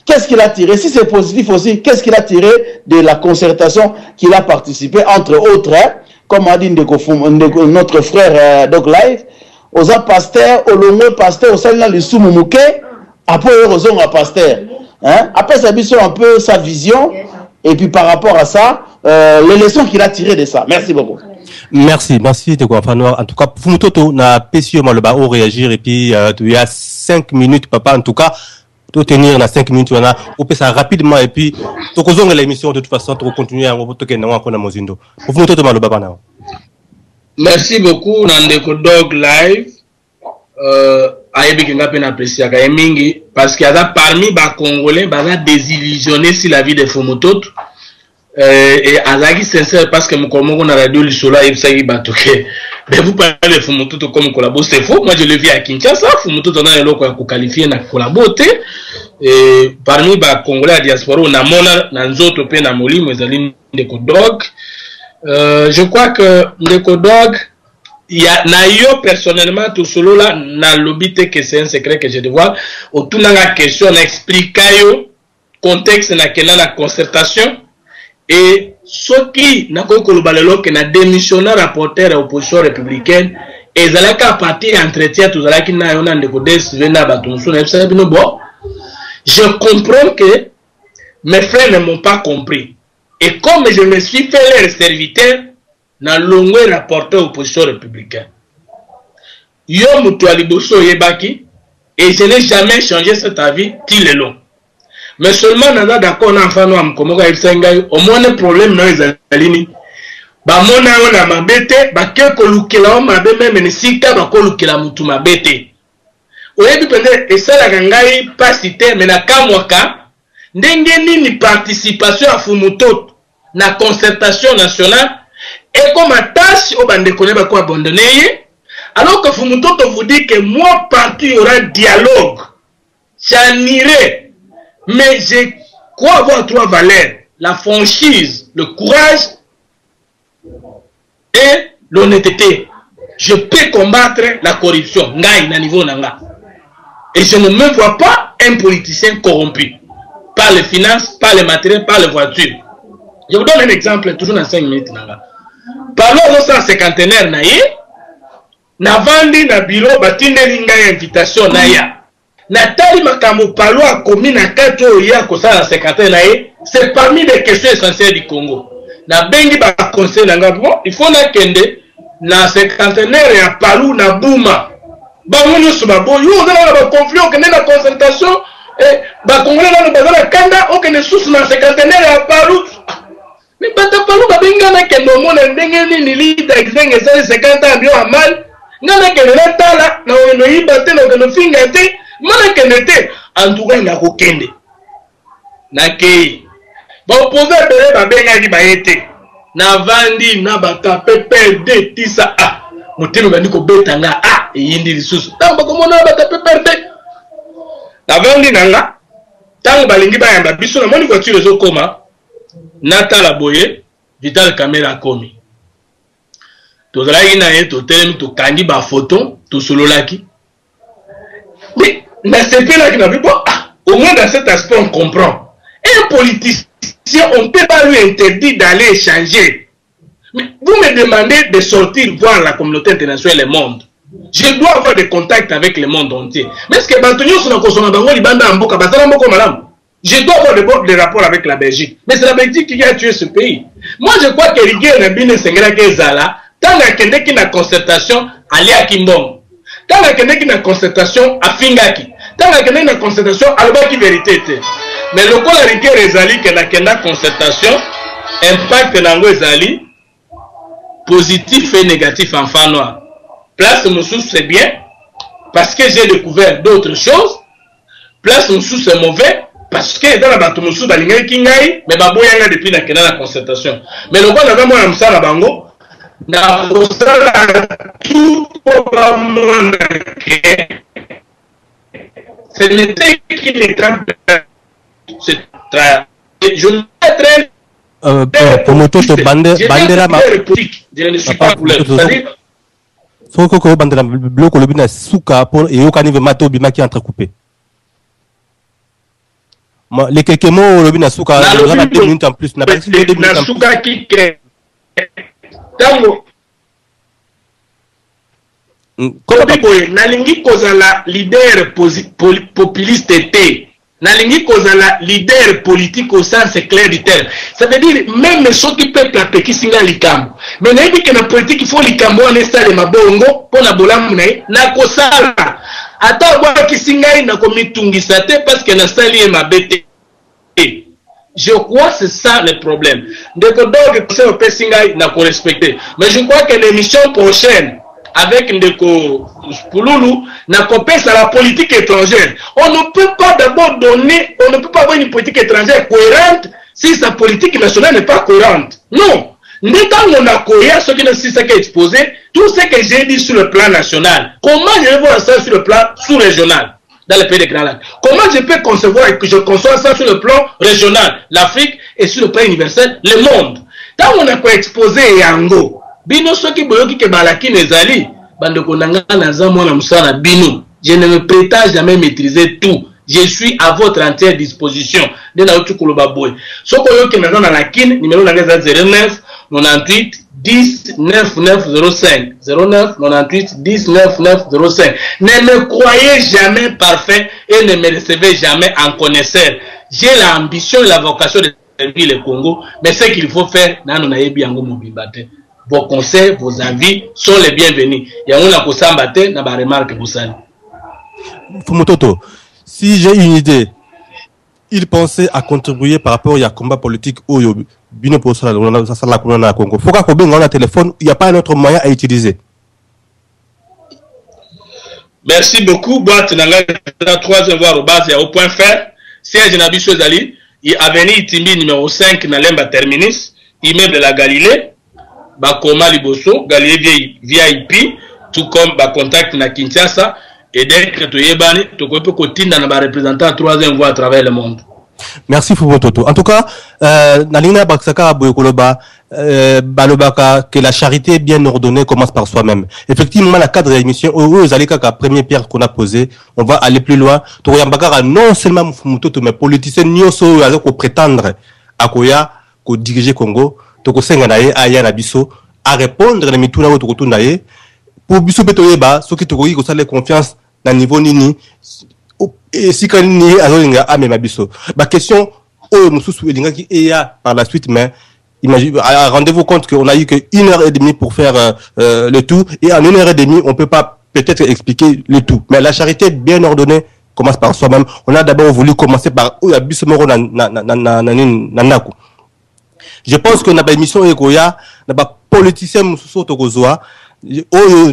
qu'est-ce qu'il a tiré? Si c'est positif aussi, qu'est-ce qu'il a tiré de la concertation qu'il a participé, entre autres, hein, comme a dit notre frère Doc Live, aux pasteurs, au longue pasteur, au sein de Soumouké, après aux pasteurs. Hein? Après, ça a un peu sa vision, et puis par rapport à ça, les leçons qu'il a tirées de ça. Merci beaucoup. Merci de quoi. En tout cas, Fumutoto n'a pas su réagir, et puis il y a 5 minutes, papa, en tout cas, tout tenir dans 5 minutes, on peut ça rapidement, et puis, tu as l'émission de toute façon, tu continuer à Mozindo. Fumutoto Malobaba. Merci beaucoup, Nandeko Dog Live. Parce qu'il y a parmi les Congolais qui désillusionnés sur la vie de Fumutoto. Et Azaki sincère parce que mon Congo na radio Lisola et ça mais vous parlez de Fumutoto comme collabo, c'est faux. Moi je le vis à Kinshasa, Fumutoto na eloko ya qualifier na collabo te. Et parmi les Congolais à diaspora on a mona na nzoto pe na molimo ezali Ndeko Dog. Je crois que Ndeko Dog il y a na yo personnellement tout solo là na lobité que c'est un secret que je dévoile autour de la question na expliquer yo contexte na kena la concertation. Et ce qui n'a pas que na démissionnaire rapporteur à l'opposition républicaine, et ils allaient qu'à partir d'entretien, tout ça qui n'a pas de je comprends que mes frères ne m'ont pas compris. Et comme je me suis fait leur serviteur, dans le rapporteur à l'opposition républicaine. Yo mutualiboso yebaki, et je n'ai jamais changé cet avis, til le long. Mais seulement nana d'accord na mfano wa mkomoka ebisangai omone problème na ezalini ba mona ona mabete ba ke kolukela o mabe meme ni sika ba kolukela mutu mabete oyebi pende esala kangai pasite mais na kamwaka ndenge nini participation à Fumutoto na concertation nationale et comme tâche au bande connaît ba ko abandonner alors que Fumutoto vous dit que moi parti il y aura dialogue j'irai. Mais je crois avoir 3 valeurs. La franchise, le courage et l'honnêteté. Je peux combattre la corruption. Et je ne me vois pas un politicien corrompu. Par les finances, par les matériels, par les voitures. Je vous donne un exemple, toujours dans 5 minutes. Parlons de 150aire. Na vandi na bureau, batinde linga invitation na ya. Nathalie Makambo Palo a commis na kato ya kosala secrétaire nae, c'est parmi les questions essentielles du Congo. Na bengi ba conseil nanga bon, il faut na kende na cinquantenaire ya Palu na Bouma. Ba ngoni suba bo yo na ba conflit on kende na concertation et ba congolais na bazala kanda on kende sous na cinquantenaire ya Palu. Mais ba ta Palu ba benga na kende mona ndenge ni leader exenge ça 50 ans bio amal. Ngana kende na tala na ono yibate na ono finga te. Mana kenete en tout cas na ko kende na kei ba opposé bele ba benga ki ba yete na vandi na ba tapepe de tisa a motelo bandi ko betanga a yindi lisusu tamba ko mona ba tapepe de na vandi nanga tango balingi ba yamba biso na moni voiture zo koma nata la boye Vital Kamera komi to zalaki na yeto telemi to kangi ba photo to sololaki. Mais c'est pas là qu'il au moins dans cet aspect on comprend. Un politicien, on ne peut pas lui interdire d'aller échanger. Mais vous me demandez de sortir voir la communauté internationale et le monde. Je dois avoir des contacts avec le monde entier. Mais est-ce que Bantonio sur la je dois avoir des rapports avec la Belgique. Mais c'est la Belgique qui a tué ce pays. Moi je crois que Rigue Nabine Sengela Kezala, tant qu'il y a une concertation, allez à Kimbom. Tant qu'il y a une concertation à Fingaki, tant qu'il y a une concertation à Albaki Vérité, mais le quoi la rigueur ezali que la concertation impact nango ezali positif et négatif en fan noir. Place Moussou c'est bien parce que j'ai découvert d'autres choses. Place Moussou c'est mauvais parce que dans la bateau Moussou balingai kingai mais baboyanga depuis la concertation. Mais le quoi na moi na msala bango na osala tout pour ce n'était qu'il est c'est très je ne très pour moto to bandera ma je ne suis pas couleur c'est-à-dire soko ko bandera bloko lobi na suka pour et okani ve mato bima qui entrecoupé les quelques mots lobi na suka na 2 minutes en plus na pas 2 minutes na suka qui tango comme nalingi kozala leader populiste te nalingi kozala leader politique au sens clair du terme. Ça veut dire même ceux qui peuvent taper qui singa likambo mais nayebi que na politique il faut likambo on installe mabongo pour na bolamu na kosala ata bwa ki singa na komitungisa te parce que na sali mabete. Je crois que c'est ça le problème. Donc c'est un peu singa na ko respecter mais je crois que l'émission prochaine avec Ndeko Pouloulou, n'a compé sur la politique étrangère. On ne peut pas d'abord donner, on ne peut pas avoir une politique étrangère cohérente si sa politique nationale n'est pas cohérente. Non. Quand on a cohérent, ce qui ne sait pas exposé, tout ce que j'ai dit sur le plan national, comment je vais voir ça sur le plan sous-régional dans le pays des Grands Lacs? Comment je peux concevoir et que je conçois ça sur le plan régional, l'Afrique, et sur le plan universel, le monde? Quand on a exposé Yango, bino soki boyoki ke balaki nezali bande konanga naza mwana musala bino je ne me prétends jamais maîtriser tout je suis à votre entière disposition de na utu koloba boy soko yoki naza na lakine numéro nanga za 09 98 10 9905 09 98 10 9905 ne me croyez jamais parfait et ne me recevez jamais en connaisseur. J'ai l'ambition et la vocation de servir le Congo mais ce qu'il faut faire nano na yebi yango mobibate. Vos conseils, vos avis sont les bienvenus. Il y a un kosambate na ba remarque boussani. Fumototo, si j'ai une idée, il pensait à contribuer par rapport à combat politique au bino pour ça la colonne Congo. Faut qu'on ait un téléphone, il n'y a pas un autre moyen à utiliser. Merci beaucoup. Boîte nanga la troisième voie au base au point fer. Siège Nabiso Zali, il avenue Timbi numéro 5 na Lemba terminus, immeuble de la Galilée. Bakoma Liboso, Galilée VIP, tout comme ba contact na Kinshasa et dès que tu yebani, tu peux continuer na ba représentant troisième voie à travers le monde. Merci Fumototo. En tout cas, Nalina Baksaka Boyokoloba, Balobaka, que la charité bien ordonnée commence par soi-même. Effectivement, la cadre de l'émission, vous allez qu'à la première pierre qu'on a posée, on va aller plus loin. Touriambakara, non seulement Fumototo, mais politicien, nyoso, avec prétendre à Koya, ko diriger Congo. Toko senga nae aya na biso à répondre les mituna wo toko nae pour biso betoyeba soki toko ko sale confiance na niveau nini et si kan ni azolinga amema biso ba question o mususu elinga ki eya par la suite mais imagine rendez-vous compte qu'on a eu que 1h30 pour faire le tout et en 1h30 on peut pas peut-être expliquer le tout mais la charité bien ordonnée commence par soi-même. On a d'abord voulu commencer par o ya biso moro na nako. Je pense que na ba émission ekoya na ba politicien mususu tokozoa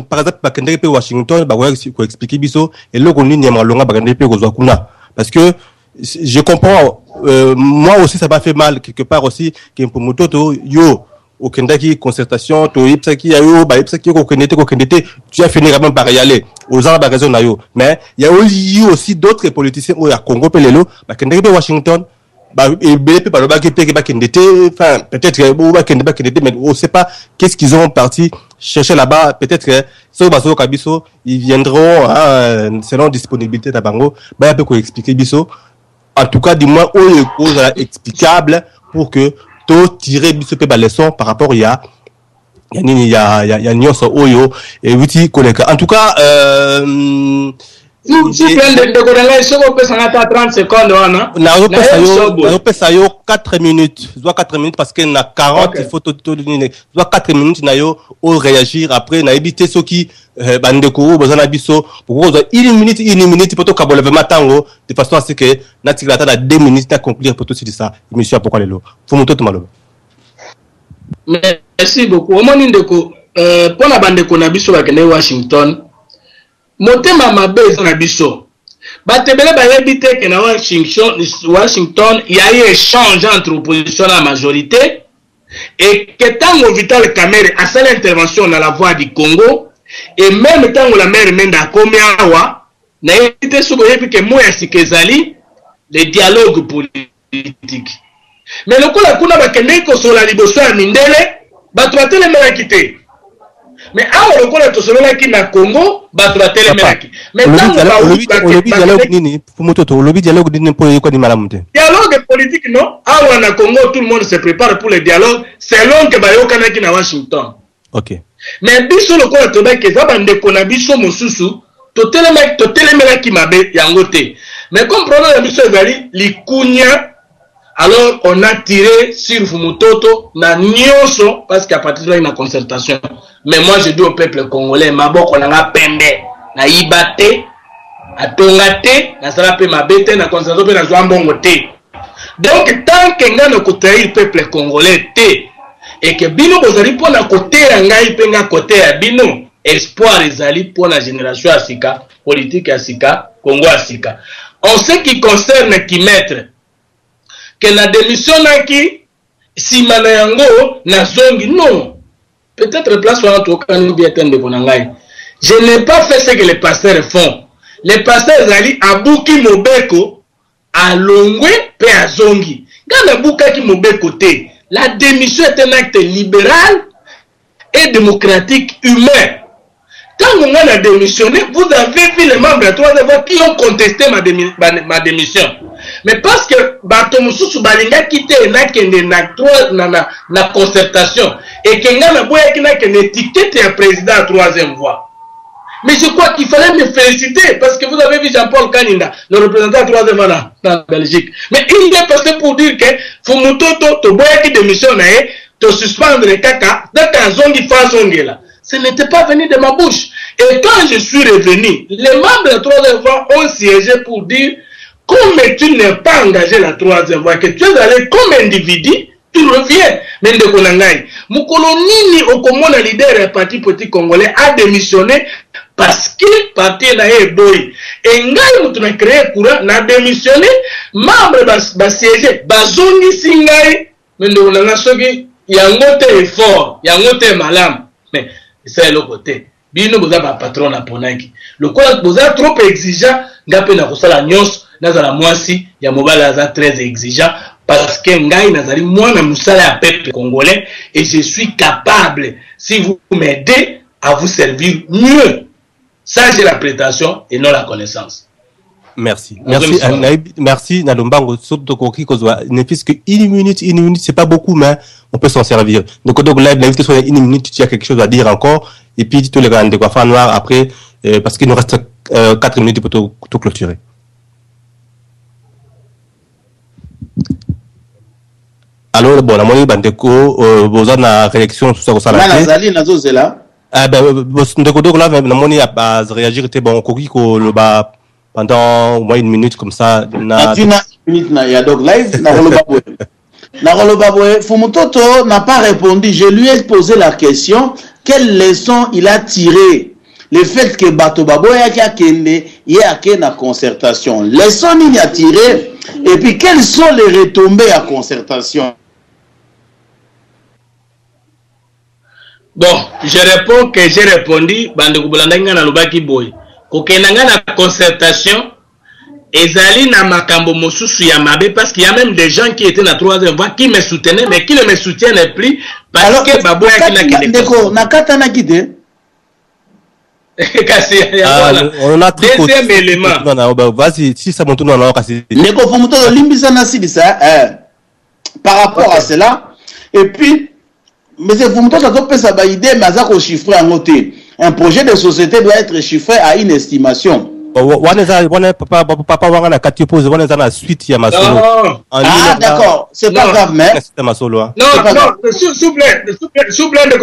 par exemple ba kende pe Washington ba ko expliquer biso et loko nini malonga ba kende pe kozoa kuna parce que je comprends moi aussi ça m'a fait mal quelque part aussi que pour mototo yo au Kendaki concertation to ipsaki yo ba ipsaki ko kendete tu as fini quand même par y aller aux gens ba raison na yo mais il y a aussi d'autres politiciens au Congo pelelo ba kende pe Washington peut-être mais on ne sait pas qu'est-ce qu'ils ont parti chercher là-bas. Peut-être que ils viendront selon disponibilité d'Abango. Il peut expliquer biso. En tout cas, du moins, explicable pour que tout tirer biso pe leçon par rapport il y a nyonso oyo et wuti koleka. En tout cas, Si plein de décorer, si on peut s'en attendre 30 secondes, on peut ça 4 minutes. Je dois 4 minutes parce qu'il y a 40, il faut tout donner. Je dois 4 minutes, on réagir après, on a évité ceux qui, bandeko, besoin d'abisso, pour une minute, pour tout câble, le matin, de façon à ce que, Natigata a 2 minutes à conclure pour tout ça. Monsieur, pourquoi les lots? Faut monter tout malo. Merci beaucoup. Au moment où, pour la bandeko, nabisso, à Washington, motema mabe na biso batebele bayebite ke na Washington il y a eu échange entre opposition et la majorité et que tango Vital Kamerhe a fait l'intervention dans la voix du Congo et même tango la mère Menda komi awa na yebite suko yebi ke moya sikezali le dialogue politique mais lokola kuna bakende ko sola liboso ya mindele bato batele mera kité. Mais awa lokola to solola ki na Congo bato batele mera ki. Mais dialogue politique non. Awa na Congo tout le monde se prépare pour le dialogue selon que bayokana ki na Washington. OK. Mais biso lokola to ba ke za bande kona biso mosusu to telemela ki mabe yango te. Mais comme problème biso ezali likunya. Alors, on a tiré sur Fumutoto, na nyonso, parce qu'à partir de là, il y a une concertation. Mais moi, je dis au peuple congolais, mabok, on a pende, na ibate, na tongate, na salape mabete, na concertation, na zouambongote. Donc, tant que nga ne côté le peuple congolais, et que bino bozali pour na côté, ngai penga côté, bino, espoir ezali pour la génération asika, politique asika, Congo asika. En ce qui concerne qui mettre, que la démission qui si manayango na zongi non peut-être place en tout cas nous bien de bonangai. Je n'ai pas fait ce que les pasteurs font. Les pasteurs ali abuki mobeko a longwe pe a zongi. Quand abuka ki mobeko te, la démission est un acte libéral et démocratique humain. Quand on a démissionné, vous avez vu les membres de 3 qui ont contesté ma démission. Mais parce que Batomusu Balinga quitté na concertation et que n'a boya qui n'a qu'une étiquette un président à 3e voie. Mais je crois qu'il fallait me féliciter parce que vous avez vu Jean-Paul Kaninda, le représentant à 3e voie dans la Belgique. Mais il est passé pour dire que Fumutoto to boya qui démissionne te suspendre les caca dans ta zone qui fait zone là. Ce n'était pas venu de ma bouche. Et quand je suis revenu, les membres de la 3e voie ont siégé pour dire comme tu n'es pas engagé la 3e voie, que tu es allé comme individu, tu reviens. Mais de Konangai, Moukolonini Okomona leader du parti politique congolais a démissionné parce qu'il parti na boy. Et Ngai Moutuna créé courant, n'a démissionné, membre bas siégé, bazongi singai, mais de Konanga sogi, yangote est fort, yangote malam. Mais c'est le côté. Bino boza ba patron na ponaki. Le quoi boza trop exigeant, ngape na kosala nyos. Nazala mwasi ya mobala za très exigeant parce que ngai nazali mwana musala ya peuple congolais et je suis capable si vous m'aidez à vous servir mieux. Ça j'ai la prétention et non la connaissance. Merci. Merci Nalombango surtout koki kozwa ne puisque une minute c'est pas beaucoup mais on peut s'en servir. Donc live l'invité sur une minute tu as quelque chose à dire encore et puis tous les gars de quoi faire noir après parce qu'il nous reste 4 minutes pour tout clôturer. Alors bon la monnaie bandeko boza na réaction sur ça là nazali nazozela ndeko donc là la monnaie a réagir était bon koki ko le ba pendant au moins une minute comme ça na une minute na ya donc live na Rolobabwe Fumutoto n'a pas répondu. Je lui ai posé la question quelle leçon il a tiré le fait que Bato Baboya qui a kende y a na concertation leçon il a tiré et puis quelles sont les retombées à concertation. Bon, je réponds que j'ai répondu, bande kubulandanga na lubaki boy. Kokenanga na concertation, ezali na makambo mosusu ya mabe parce qu'il y a même des gens qui étaient na 3e voie qui me soutenaient mais qui ne me soutiennent plus parce alors, que baboya qui na kende. Ndeko nakata na kide. Kasi on a très deuxième élément. Vas-y, si ça monte non alors kasi. Ndeko Fumutoto limbisa na sidisa par rapport à cela et puis mais c'est Fumutoto a fait sa idée mais ça qu'on chiffrer en côté. Un projet de société doit être chiffré à une estimation. Papa Wangana Kati pose, on est dans la suite, il y a ma solo. Ah, d'accord, c'est pas grave, mais. C'est ma solo. Non, s'il vous plaît, de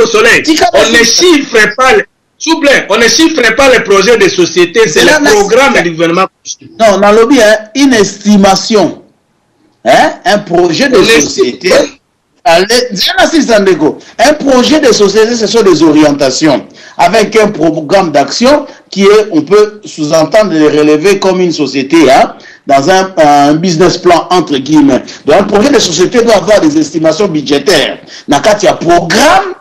Soleil. On ne chiffre pas. S'il vous plaît, on ne chiffre pas les projets de société, c'est le programme du gouvernement. Non, dans le bien, une estimation, un projet de société. Un projet de société, ce sont des orientations avec un programme d'action qui est, on peut sous-entendre les relever comme une société, dans un business plan entre guillemets. Donc un projet de société doit avoir des estimations budgétaires. Il y a un programme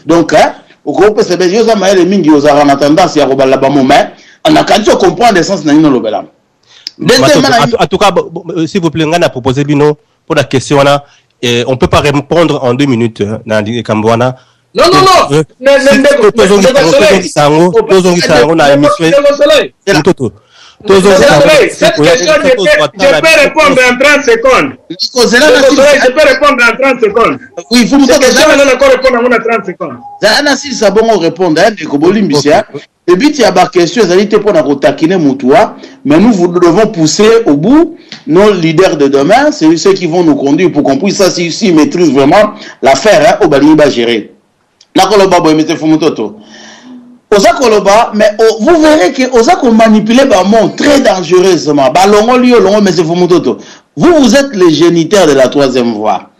donc, au groupe, c'est bien, en tendance à on a qu'à comprendre l'essence de l'obélam. En tout cas, s'il vous plaît, on a proposé Bino pour la question on ne peut pas répondre en 2 minutes dans le Cambouana. Non. Cette question, je peux répondre en 30 secondes. Je peux répondre en 30 secondes. Oui, il faut me dire que je vais encore répondre en 30 secondes. Si ça bon répondre, le but, il y a des questions, pour taquiner Moutoua, mais nous devons pousser au bout nos leaders de demain, c'est ceux qui vont nous conduire pour qu'on puisse s'ils maîtrisent vraiment l'affaire au Bali va gérer. Là, mais vous verrez que Osako manipule le monde très dangereusement. Vous êtes les géniteurs de la 3e voie.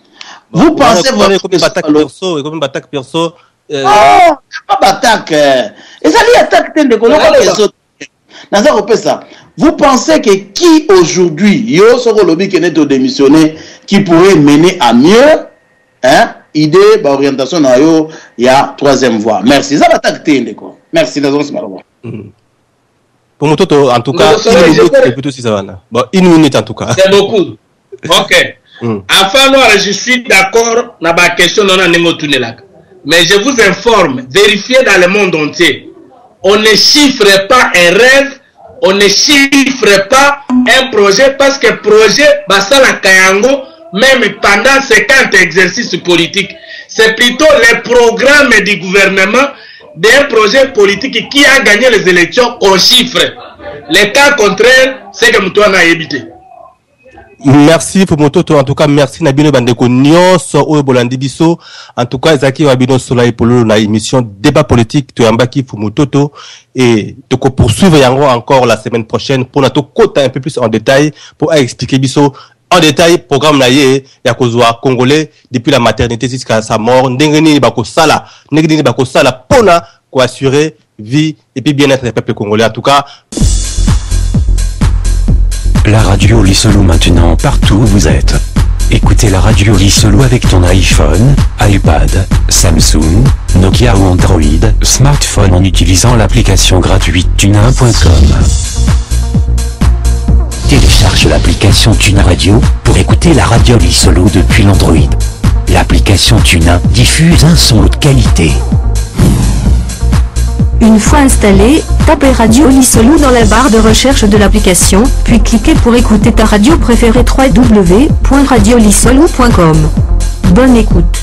Vous pensez vraiment que c'est attaque perso. Non, pas d'attaque. Et ça dit attaque vous pensez que qui aujourd'hui, yo soko lobby qui est démissionné, qui pourrait mener à mieux, idée, orientation, il y a 3e voie. Merci. Ça va attaquer. Merci. Pour mon toto, en tout cas, une minute en tout cas. C'est beaucoup. Ok. Enfin, moi, je suis d'accord dans la question de la mais je vous informe, vérifiez dans le monde entier. On ne chiffre pas un rêve, on ne chiffre pas un projet parce que projet, Basala Kayango, même pendant 50 exercices politiques, c'est plutôt le programme du gouvernement d'un projet politique qui a gagné les élections qu'on chiffre. Le cas contraire, c'est que Moutouana a évité. Merci pour mon toto, en tout cas merci Nabino Bandeko Nyos o Bolandi Biso, en tout cas Zaki Wabino Soleil pour la émission débat politique to Ambaki pour mon toto et to poursuivre yango encore la semaine prochaine pour notre côté un peu plus en détail pour expliquer Biso en détail programme naie ya kozwa congolais depuis la maternité jusqu'à sa mort ndengeni bako sala pona ko assurer vie et puis bien-être des peuples congolais en tout cas. La radio Lisolou maintenant partout où vous êtes. Écoutez la radio Lisolou avec ton iPhone, iPad, Samsung, Nokia ou Android, smartphone en utilisant l'application gratuite tunin.com. Télécharge l'application Tunin Radio pour écouter la radio Lisolou depuis l'Android. L'application Tunin diffuse un son haute qualité. Une fois installé, tapez Radio Lisolou dans la barre de recherche de l'application, puis cliquez pour écouter ta radio préférée www.radiolisolou.com. Bonne écoute.